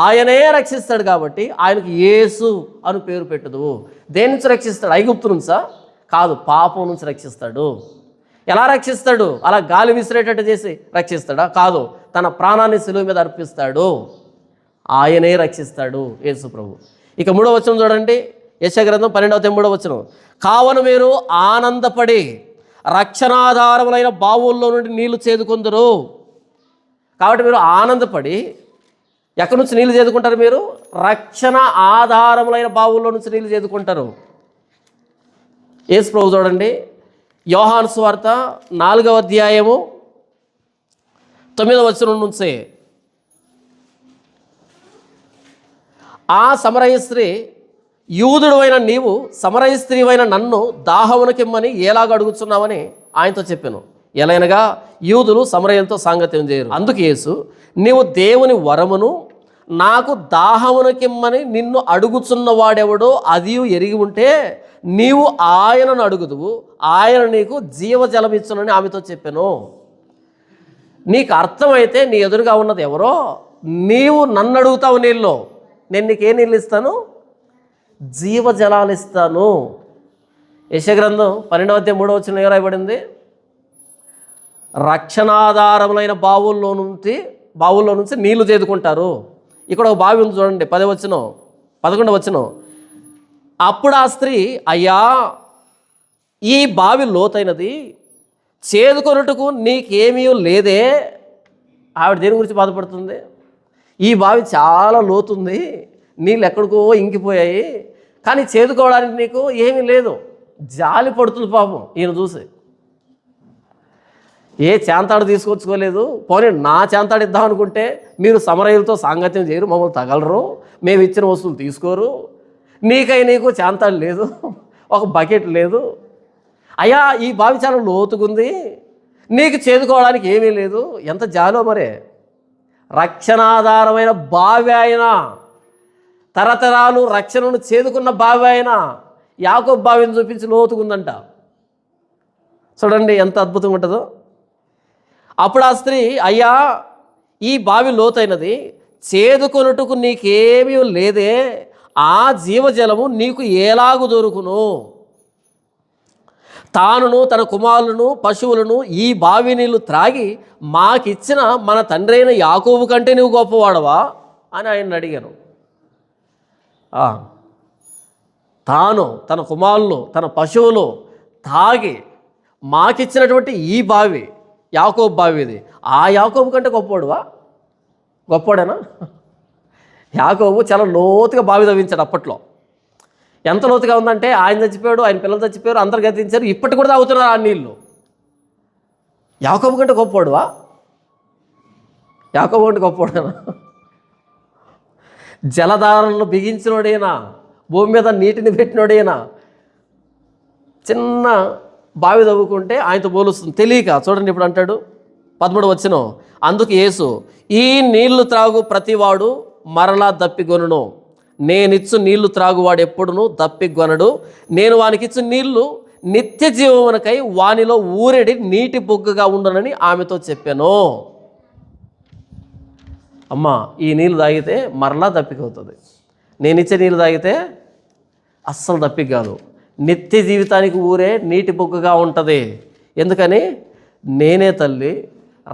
ఆయనే రక్షిస్తాడు కాబట్టి ఆయనకు యేసు అని పేరు పెట్టుదువు. దేని నుంచి రక్షిస్తాడు? ఐగుప్తు నుంచా? కాదు, పాపం నుంచి రక్షిస్తాడు. ఎలా రక్షిస్తాడు? అలా గాలి విసిరేటట్టు చేసి రక్షిస్తాడా? కాదు, తన ప్రాణాన్ని శిలువ మీద అర్పిస్తాడు. ఆయనే రక్షిస్తాడు యేసు ప్రభు. ఇక 3వ వచనం చూడండి, యెషయా గ్రంథం 12వ అధ్యాయం 3వ వచనం, కావున మీరు ఆనందపడి రక్షణాధారములైన బావుల్లో నుండి నీళ్లు చేదుకొందురు. కాబట్టి మీరు ఆనందపడి ఎక్కడి నుంచి నీళ్లు చేదుకుంటారు? మీరు రక్షణ ఆధారములైన బావుల్లో నుంచి నీళ్లు చేదుకుంటారు. యేసు ప్రభు చూడండి, యోహాను సువార్త 4వ అధ్యాయము 9వ వచనం నుంచి, ఆ సమరయ స్త్రీ, యూదుడు అయిన నీవు సమరయ స్త్రీ అయిన నన్ను దాహమునకిమ్మని ఎలాగ అడుగుతున్నావని ఆయనతో చెప్పాను. ఎలైనగా యూదులు సమరయంతో సాంగత్యం చేయరు. అందుకు యేసు, నీవు దేవుని వరమును నాకు దాహమునకిమ్మని నిన్ను అడుగుచున్నవాడెవడో అది ఎరిగి ఉంటే నీవు ఆయనను అడుగుదువు, ఆయన నీకు జీవజలం ఇచ్చునని ఆమెతో చెప్పాను. నీకు అర్థమైతే నీ ఎదురుగా ఉన్నది ఎవరో, నీవు నన్ను అడుగుతావు నీళ్ళు, నేను నీకు ఏ నీళ్ళు ఇస్తాను? జీవజలాలు ఇస్తాను. యెషయా గ్రంథం 12వ అధ్యాయం 3వ వచనం ఏం రాయబడింది? రక్షణాధారములైన బావుల్లో నుంచి నీళ్లు చేదుకుంటారు. ఇక్కడ ఒక బావి ఉంది చూడండి, 10వ వచనం, 11వ వచనం. అప్పుడు ఆ స్త్రీ, అయ్యా, ఈ బావి లోతైనది, చేదుకొనుటకు నీకేమీ లేదే. ఆవిడ దేని గురించి బాధపడుతుంది? ఈ బావి చాలా లోతుంది, నీళ్ళు ఎక్కడికో ఇంకిపోయాయి, కానీ చేదుకోవడానికి నీకు ఏమీ లేదు. జాలి పడుతుంది పాపం ఈయన చూసి. ఏ చేంతాడు తీసుకొచ్చుకోలేదు, పోనీ నా చేంతాడు ఇద్దాం అనుకుంటే మీరు సమరయులతో సాంగత్యం చేయరు, మమ్మల్ని తగలరు, మేము ఇచ్చిన వస్తువులు తీసుకోరు, నీకు చేంతాడు లేదు, ఒక బకెట్ లేదు. అయ్యా, ఈ బావి చాలా లోతుగుంది, నీకు చేదుకోవడానికి ఏమీ లేదు. ఎంత జాలో మరే. రక్షణాధారమైన బావి ఆయన, తరతరాలు రక్షణను చేదుకున్న బావి ఆయన యాకోబు బావిని చూపించి లోతుగుందంట. చూడండి ఎంత అద్భుతంగా ఉంటుందో. అప్పుడు ఆ స్త్రీ, అయ్యా, ఈ బావి లోతైనది, చేదుకొనుటకు నీకేమీ లేదే, ఆ జీవజలము నీకు ఎలాగు దొరుకును? తానును తన కుమారులను పశువులను ఈ బావి నీళ్లు త్రాగి మాకిచ్చిన మన తండ్రి అయిన యాకోబు కంటే నువ్వు గొప్పవాడవా అని ఆయన అడిగాను. తాను తన కుమారులు తన పశువులు తాగి మాకిచ్చినటువంటి ఈ బావి యాకోబు బావి ఇది, ఆ యాకోబు కంటే గొప్పవాడువా? గొప్పవాడేనా? యాకోబు చాలా లోతుగా బావి తవ్వించాడు అప్పట్లో. ఎంత లోతుగా ఉందంటే ఆయన చచ్చిపోయాడు, ఆయన పిల్లలు చచ్చిపోయారు, అందరు గతించారు, ఇప్పటికి కూడా తాగుతున్నారు ఆ నీళ్ళు. యాకోబు కంటే గొప్పవాడువా? యాకోబు కంటే గొప్పవాడేనా? జలధారలను బిగించినోడేనా, భూమి మీద నీటిని పెట్టినోడేనా, చిన్న బావి తవ్వుకుంటే ఆయనతో పోలుస్తుంది తెలియక. చూడండి ఇప్పుడు అంటాడు 13వ వచనం. అందుకు యేసు, ఈ నీళ్లు త్రాగు ప్రతివాడు మరలా దప్పిగొనును, నేనిచ్చు నీళ్లు త్రాగువాడు ఎప్పుడును దప్పిగొనడు, నేను వానికిచ్చు నీళ్లు నిత్య జీవమునకై వానిలో ఊరెడి నీటి బొగ్గుగా ఉండునని ఆమెతో చెప్పాను. అమ్మ, ఈ నీళ్ళు తాగితే మరలా దప్పికవుతుంది, నేనిచ్చే నీళ్ళు తాగితే అస్సలు దప్పిక కాదు, నిత్య జీవితానికి ఊరే నీటి బొగ్గుగా ఉంటుంది. ఎందుకని? నేనే తల్లి,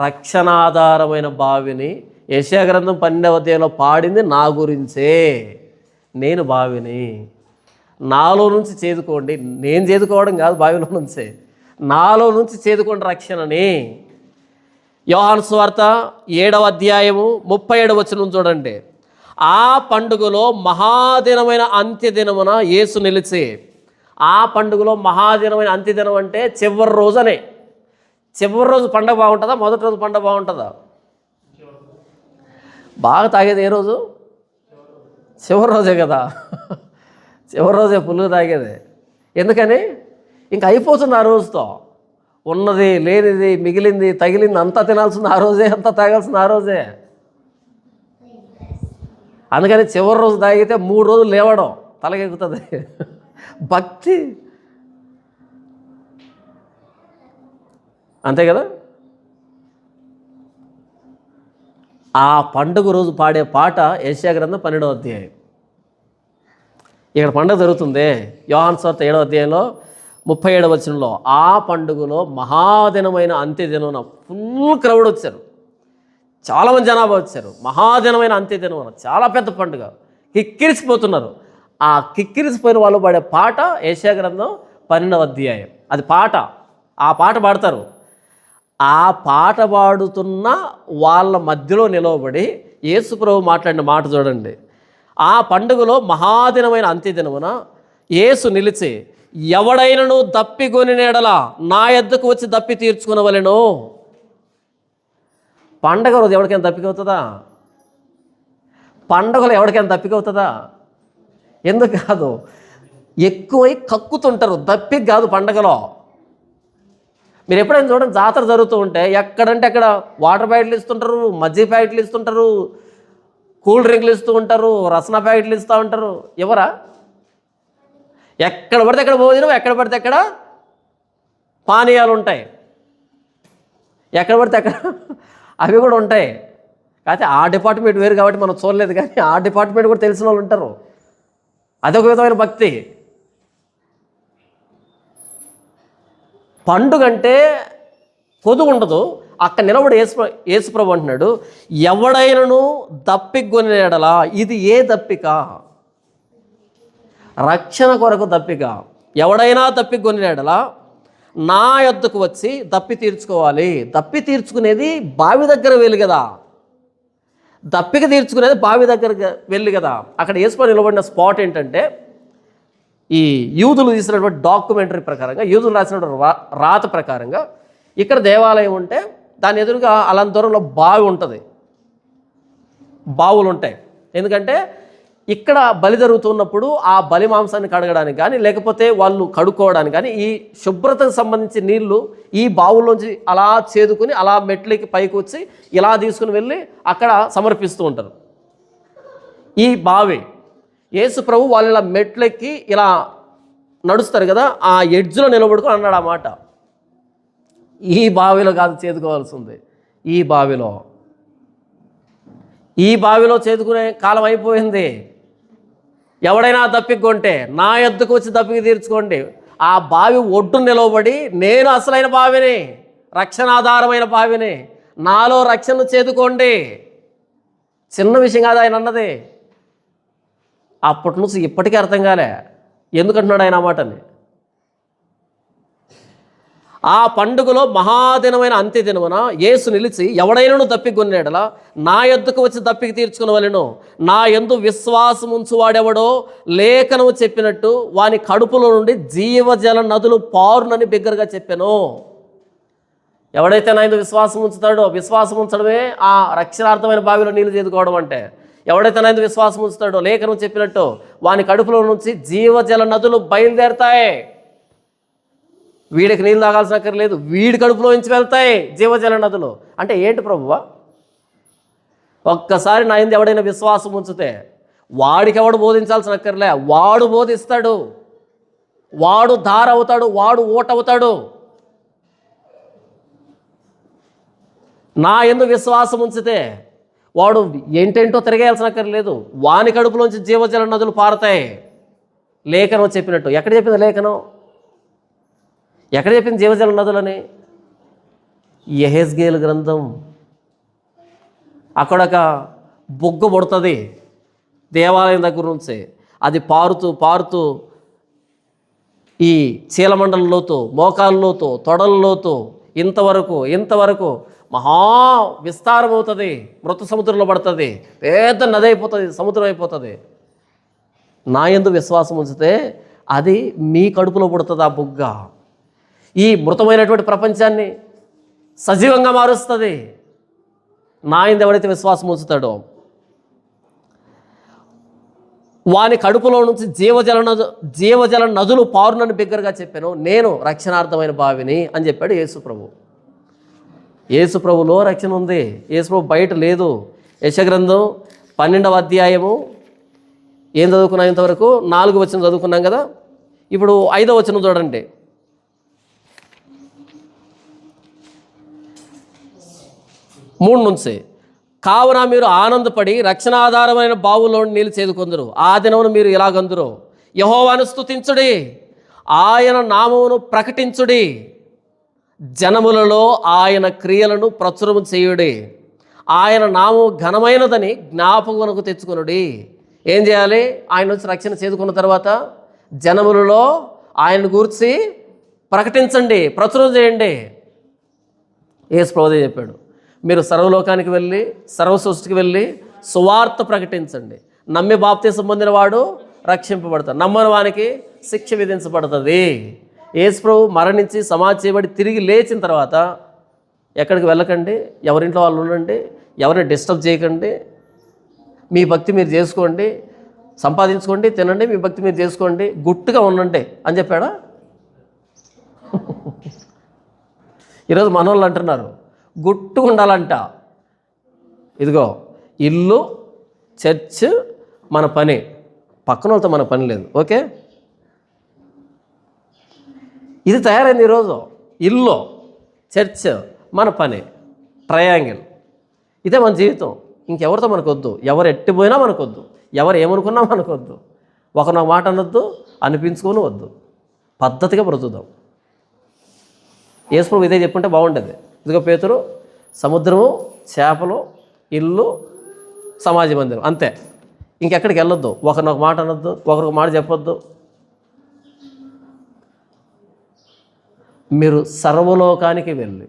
రక్షణాధారమైన బావిని. యెషయా గ్రంథం 12వ అధ్యాయంలో పాడింది నా గురించే. నేను బావిని, నాలో నుంచి చేదుకోండి. నేను చేదుకోవడం కాదు, బావిలో నుంచే నాలో నుంచి చేదుకోండి రక్షణని. యోహాను సువార్త 7వ అధ్యాయము 37వ వచనం చూడండి. ఆ పండుగలో మహాదినమైన అంత్యదినమున యేసు నిలిచి. ఆ పండుగలో మహాదినమైన అంత్యదినం అంటే చివరి రోజనే. చివరి రోజు పండుగ బాగుంటుందా, మొదటి రోజు పండుగ బాగుంటుందా? బాగా తాగేది ఏ రోజు? చివరి రోజే కదా. చివరి రోజే పుల్లు తాగేది. ఎందుకని? ఇంక అయిపోతుంది ఆ రోజుతో. ఉన్నది లేనిది మిగిలింది తగిలింది అంతా తినాల్సింది ఆ రోజే, అంతా తాగాల్సింది ఆ రోజే. అందుకని చివరి రోజు తాగితే 3 రోజులు లేవడం తలకెక్కుతుంది. భక్తి అంతే కదా. ఆ పండుగ రోజు పాడే పాట యెషయా గ్రంథం 12వ అధ్యాయం. ఇక్కడ పండుగ జరుగుతుంది యోహాను సువార్త 7వ అధ్యాయంలో 37వ వచనంలో. ఆ పండుగలో మహాదినమైన అంత్యదినమున ఫుల్ క్రౌడ్ వచ్చారు, చాలామంది జనాభా వచ్చారు. మహాదినమైన అంత్యదినమున చాలా పెద్ద పండుగ, కిక్కిరిసిపోతున్నారు. ఆ కిక్కిరిసిపోయిన వాళ్ళు పాడే పాట యెషయా గ్రంథం 12వ అధ్యాయం. అది పాట. ఆ పాట పాడతారు. ఆ పాట పాడుతున్న వాళ్ళ మధ్యలో నిలవబడి యేసు ప్రభువు మాట్లాడిన మాట చూడండి. ఆ పండుగలో మహాదినమైన అంత్యదినమున యేసు నిలిచి, ఎవడైనను దప్పిగొని ఎడల నా యొద్దకు వచ్చి దప్పి తీర్చుకునవలెను. పండగ రోజు ఎవరికైనా దప్పిక అవుతుందా? పండగలో ఎవరికైనా దప్పిక అవుతుందా? ఎందుకు కాదు, ఎక్కువై కక్కుతుంటారు. దప్పిక కాదు పండగలో. మీరు ఎప్పుడైనా చూడండి, జాతర జరుగుతూ ఉంటే ఎక్కడంటే అక్కడ వాటర్ ప్యాకెట్లు ఇస్తుంటారు, మజ్జిగ ప్యాకెట్లు ఇస్తుంటారు, కూల్ డ్రింక్లు ఇస్తూ ఉంటారు, రసన ప్యాకెట్లు ఇస్తూ ఉంటారు. ఎవరా? ఎక్కడ పడితే ఎక్కడ భోజనం, ఎక్కడ పడితే ఎక్కడ పానీయాలు ఉంటాయి, ఎక్కడ పడితే అక్కడ అవి కూడా ఉంటాయి. కాకపోతే ఆ డిపార్ట్మెంట్ వేరు కాబట్టి మనం చూడలేదు, కానీ ఆ డిపార్ట్మెంట్ కూడా తెలిసిన వాళ్ళు ఉంటారు. అదొక విధమైన భక్తి. పండుగ అంటే పొదుగు ఉండదు. అక్కడ నిలబడి యేసుప్రభు అంటున్నాడు, ఎవడైనను దప్పిగొని ఎడల. ఇది ఏ దప్పిక? రక్షణ కొరకు దప్పిక. ఎవడైనా దప్పిక కొనినాడలా నా యొద్దకు వచ్చి దప్పి తీర్చుకోవాలి. దప్పి తీర్చుకునేది బావి దగ్గర వెళ్ళి కదా, దప్పిక తీర్చుకునేది బావి దగ్గర వెళ్ళి కదా. అక్కడ యేసు నిలబడిన స్పాట్ ఏంటంటే, ఈ యూదులు తీసినటువంటి డాక్యుమెంటరీ ప్రకారంగా, యూదులు రాసినటువంటి రాత ప్రకారంగా ఇక్కడ దేవాలయం ఉంటే దాని ఎదురుగా అలాంటి దూరంలో బావి ఉంటుంది, బావులు ఉంటాయి. ఎందుకంటే ఇక్కడ బలి జరుగుతున్నప్పుడు ఆ బలి మాంసాన్ని కడగడానికి కానీ, లేకపోతే వాళ్ళు కడుక్కోవడానికి కానీ ఈ శుభ్రతకు సంబంధించిన నీళ్లు ఈ బావుల్లోంచి అలా చేదుకుని అలా మెట్లకి పైకి వచ్చి ఇలా తీసుకుని వెళ్ళి అక్కడ సమర్పిస్తూ ఉంటారు. ఈ బావి యేసు ప్రభు వాళ్ళు ఇలా మెట్లెక్కి ఇలా నడుస్తారు కదా, ఆ ఎడ్జ్లో నిలబడుకొని అన్నాడు ఆ మాట. ఈ బావిలో కాదు చేదుకోవాల్సింది, ఈ బావిలో చేదుకునే కాలం అయిపోయింది. ఎవడైనా దప్పికొంటే నా యొద్దకు వచ్చి దప్పిక తీర్చుకోండి. ఆ బావి ఒడ్డు నిలవబడి నేను అసలైన బావిని, రక్షణాధారమైన బావిని, నాలో రక్షణ చేదుకోండి. చిన్న విషయం కాదు ఆయన అన్నది. అప్పటి నుంచి ఇప్పటికీ అర్థం కాలే ఎందుకంటున్నాడు ఆయన ఆ మాటని. ఆ పండుగలో మహాదినమైన అంత్యదినమున యేసు నిలిచి ఎవడైనాను దప్పికొన్నాడలా నా యొద్దకు వచ్చి దప్పికి తీర్చుకునవలెను. నా యందు విశ్వాసం ఉంచువాడెవడో లేఖనము చెప్పినట్టు వాని కడుపులో నుండి జీవజల నదులు పారునని బిగ్గరగా చెప్పాను. ఎవడైతే నా యందు విశ్వాసం ఉంచుతాడో, విశ్వాసం ఉంచడమే ఆ రక్షణార్థమైన బావిలో నీళ్ళు చేదుకోవడం అంటే. ఎవడైతే నా యందు విశ్వాసం ఉంచుతాడో లేఖనం చెప్పినట్టు వాని కడుపులో నుంచి జీవజల నదులు బయలుదేరుతాయి. వీడికి నీళ్ళు తాగాల్సిన అక్కర్లేదు, వీడి కడుపులో నుంచి వెళ్తాయి జీవజల నదులు. అంటే ఏంటి ప్రభువా? ఒక్కసారి నా యందు ఎవడైనా విశ్వాసం ఉంచితే వాడికి ఎవడు బోధించాల్సిన అక్కర్లే, వాడు బోధిస్తాడు, వాడు దార అవుతాడు, వాడు ఓటవుతాడు. నా యందు విశ్వాసం ఉంచితే వాడు ఏంటేంటో తిరగేయాల్సిన అక్కర్లేదు, వాని కడుపులోంచి జీవజల నదులు పారుతాయి. లేఖనం చెప్పినట్టు. ఎక్కడ చెప్పింది లేఖనం? ఎక్కడ చెప్పింది జీవజల నదులని? యెహెజ్కేలు గ్రంథం. అక్కడొక బొగ్గు పడుతుంది దేవాలయం దగ్గర నుంచి, అది పారుతూ పారుతూ ఈ చీలమండలంలోతూ, మోకాళ్ళలోతూ, తొడలలోతూ ఇంతవరకు మహా విస్తారం అవుతుంది. మృత సముద్రంలో పడుతుంది, పెద్ద నది అయిపోతుంది, సముద్రం అయిపోతుంది. నా యందు విశ్వాసం ఉంచితే అది మీ కడుపులో పుడుతుంది. ఆ బుగ్గ ఈ మృతమైనటువంటి ప్రపంచాన్ని సజీవంగా మారుస్తుంది. నా యందు ఎవరైతే విశ్వాసం ఉంచుతాడో వాని కడుపులో నుంచి జీవజల నదులు పారునని బిగ్గరగా చెప్పాను. నేను రక్షణార్థమైన బావిని అని చెప్పాడు యేసుప్రభు. యేసుప్రభులో రక్షణ ఉంది, యేసుప్రభు బయట లేదు. యెషయా గ్రంథం 12వ అధ్యాయము ఏం చదువుకున్నాం ఇంతవరకు? 4వ వచనం చదువుకున్నాం కదా. ఇప్పుడు 5వ వచనం చూడండి. మూడు నుంచి, కావున మీరు ఆనందపడి రక్షణాధారమైన బావులో నీళ్ళు చేదుకొందురు. ఆ దినమును మీరు ఇలాగందురు, యెహోవాను స్తుతించుడి, ఆయన నామమును ప్రకటించుడి, జనములలో ఆయన క్రియలను ప్రచురము చేయుడి, ఆయన నామము ఘనమైనదని జ్ఞాపకమునకు తెచ్చుకొనుడి. ఏం చేయాలి? ఆయన నుంచి రక్షణ చేదుకున్న తర్వాత జనములలో ఆయన గూర్చి ప్రకటించండి, ప్రచురం చేయండి. యేసు ప్రభువే చెప్పాడు, మీరు సర్వలోకానికి వెళ్ళి సర్వసృష్టికి వెళ్ళి సువార్త ప్రకటించండి. నమ్మి బాప్తీసం పొందిన వాడు రక్షింపబడతాడు, నమ్మని వానికి శిక్ష విధించబడుతుంది. యేసు ప్రభు మరణించి సమాధి చేయబడి తిరిగి లేచిన తర్వాత ఎక్కడికి వెళ్ళకండి, ఎవరింట్లో వాళ్ళు ఉండండి, ఎవరిని డిస్టర్బ్ చేయకండి, మీ భక్తి మీరు చేసుకోండి, సంపాదించుకోండి, తినండి, మీ భక్తి మీరు చేసుకోండి, గుట్టుగా ఉండండి అని చెప్పాడా? ఈరోజు మనోళ్ళు అంటున్నారు గుట్టు ఉండాలంట. ఇదిగో ఇల్లు, చర్చ్ మన పని, పక్కన వాళ్ళతో మన పని లేదు. ఓకే, ఇది తయారైంది ఈరోజు. ఇల్లు, చర్చ్ మన పని, ట్రయాంగిల్. ఇదే మన జీవితం. ఇంకెవరితో మనకొద్దు, ఎవరు ఎట్టిపోయినా మనకొద్దు, ఎవరు ఏమనుకున్నా మనకొద్దు, ఒకరు మాట అనొద్దు, అనిపించుకొని వద్దు, పద్ధతిగా బ్రతుకుదాం. యేసు ప్రభు ఇదే చెప్పుంటే బాగుండేది. ఇదిగో పేతురు, సముద్రము, చేపలు, ఇల్లు, సమాజ మందిరం, అంతే. ఇంకెక్కడికి వెళ్ళొద్దు, ఒకరిని ఒక మాట అనొద్దు, ఒకరికి మాట చెప్పొద్దు. మీరు సర్వలోకానికి వెళ్ళి,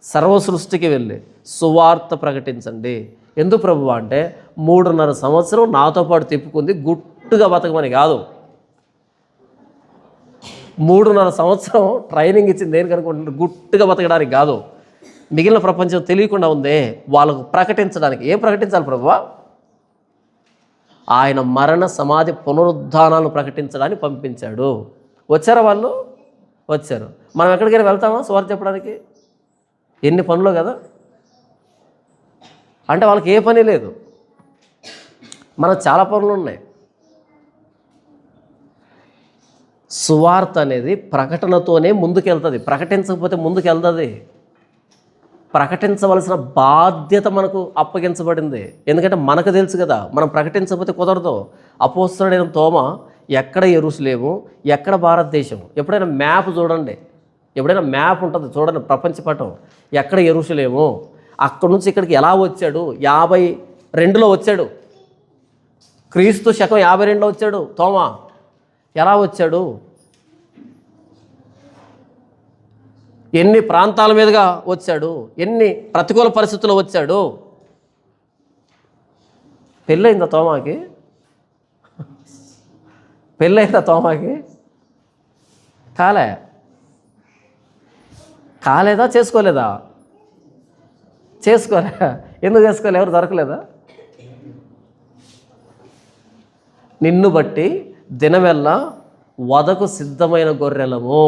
సర్వ సృష్టికి వెళ్ళి సువార్త ప్రకటించండి. ఎందుకు ప్రభువా అంటే 3.5 సంవత్సరం నాతో పాటు తిప్పుకుంది గుట్టుగా బతకమని కాదు. 3.5 సంవత్సరం ట్రైనింగ్ ఇచ్చింది దేనికి అనుకుంటున్నారు? గుట్టుగా బతకడానికి కాదు. మిగిలిన ప్రపంచం తెలియకుండా ఉందే వాళ్ళకు ప్రకటించడానికి. ఏం ప్రకటించాలి ప్రభువా? ఆయన మరణ సమాధి పునరుద్ధానాలను ప్రకటించడానికి పంపించాడు. వచ్చారా వాళ్ళు? వచ్చారు. మనం ఎక్కడికైనా వెళ్తామా సువార్త చెప్పడానికి? ఎన్ని పనులు కదా. అంటే వాళ్ళకి ఏ పని లేదు, మనకు చాలా పనులు ఉన్నాయి. సువార్త అనేది ప్రకటనతోనే ముందుకెళ్తుంది. ప్రకటించకపోతే ముందుకెళ్తుంది. ప్రకటించవలసిన బాధ్యత మనకు అప్పగించబడింది. ఎందుకంటే మనకు తెలుసు కదా, మనం ప్రకటించకపోతే కుదరదు. అపోస్తలుడైన తోమ ఎక్కడ యెరూషలేము, ఎక్కడ భారతదేశం? ఎప్పుడైనా మ్యాప్ చూడండి, ఎప్పుడైనా మ్యాప్ ఉంటుంది చూడండి, ప్రపంచ పటం. ఎక్కడ యెరూషలేము, అక్కడి నుంచి ఇక్కడికి ఎలా వచ్చాడు? 52లో వచ్చాడు. క్రీస్తు శకం 52లో వచ్చాడు తోమ. ఎలా వచ్చాడు? ఎన్ని ప్రాంతాల మీదుగా వచ్చాడు? ఎన్ని ప్రతికూల పరిస్థితుల్లో వచ్చాడు? పెళ్ళయిందా తోమాకి? పెళ్ళయిందా తోమాకి? కాలేదా? చేసుకోలేదా? చేసుకోలే. ఎందుకు చేసుకోలే? ఎవరు దొరకలేదా? నిన్ను బట్టి దినమెల్లా వదకు సిద్ధమైన గొర్రెలము,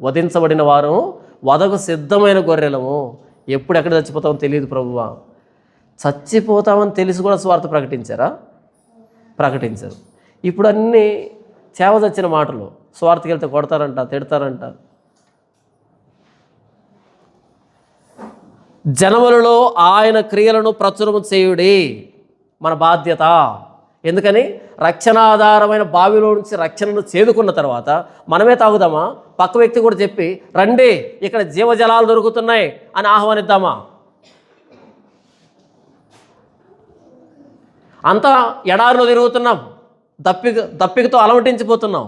వధించబడిన వారు వదకు సిద్ధమైన గొర్రెలము. ఎప్పుడు ఎక్కడ చచ్చిపోతామో తెలియదు ప్రభువా. చచ్చిపోతామని తెలిసి కూడా స్వార్థ ప్రకటించారా? ప్రకటించారు. ఇప్పుడు అన్నీ చేవదచ్చిన మాటలు. స్వార్థకి వెళ్తే కొడతారంట, తిడతారంట. జనములలో ఆయన క్రియలను ప్రచురము చేయుడి మన బాధ్యత. ఎందుకని? రక్షణాధారమైన బావిలో నుంచి రక్షణను చేదుకున్న తర్వాత మనమే తాగుదామా? పక్క వ్యక్తి కూడా చెప్పి రండి ఇక్కడ జీవజలాలు దొరుకుతున్నాయి అని ఆహ్వానిద్దామా? అంతా ఎడారిలో తిరుగుతున్నాం, దప్పికతో అలమటించిపోతున్నాం.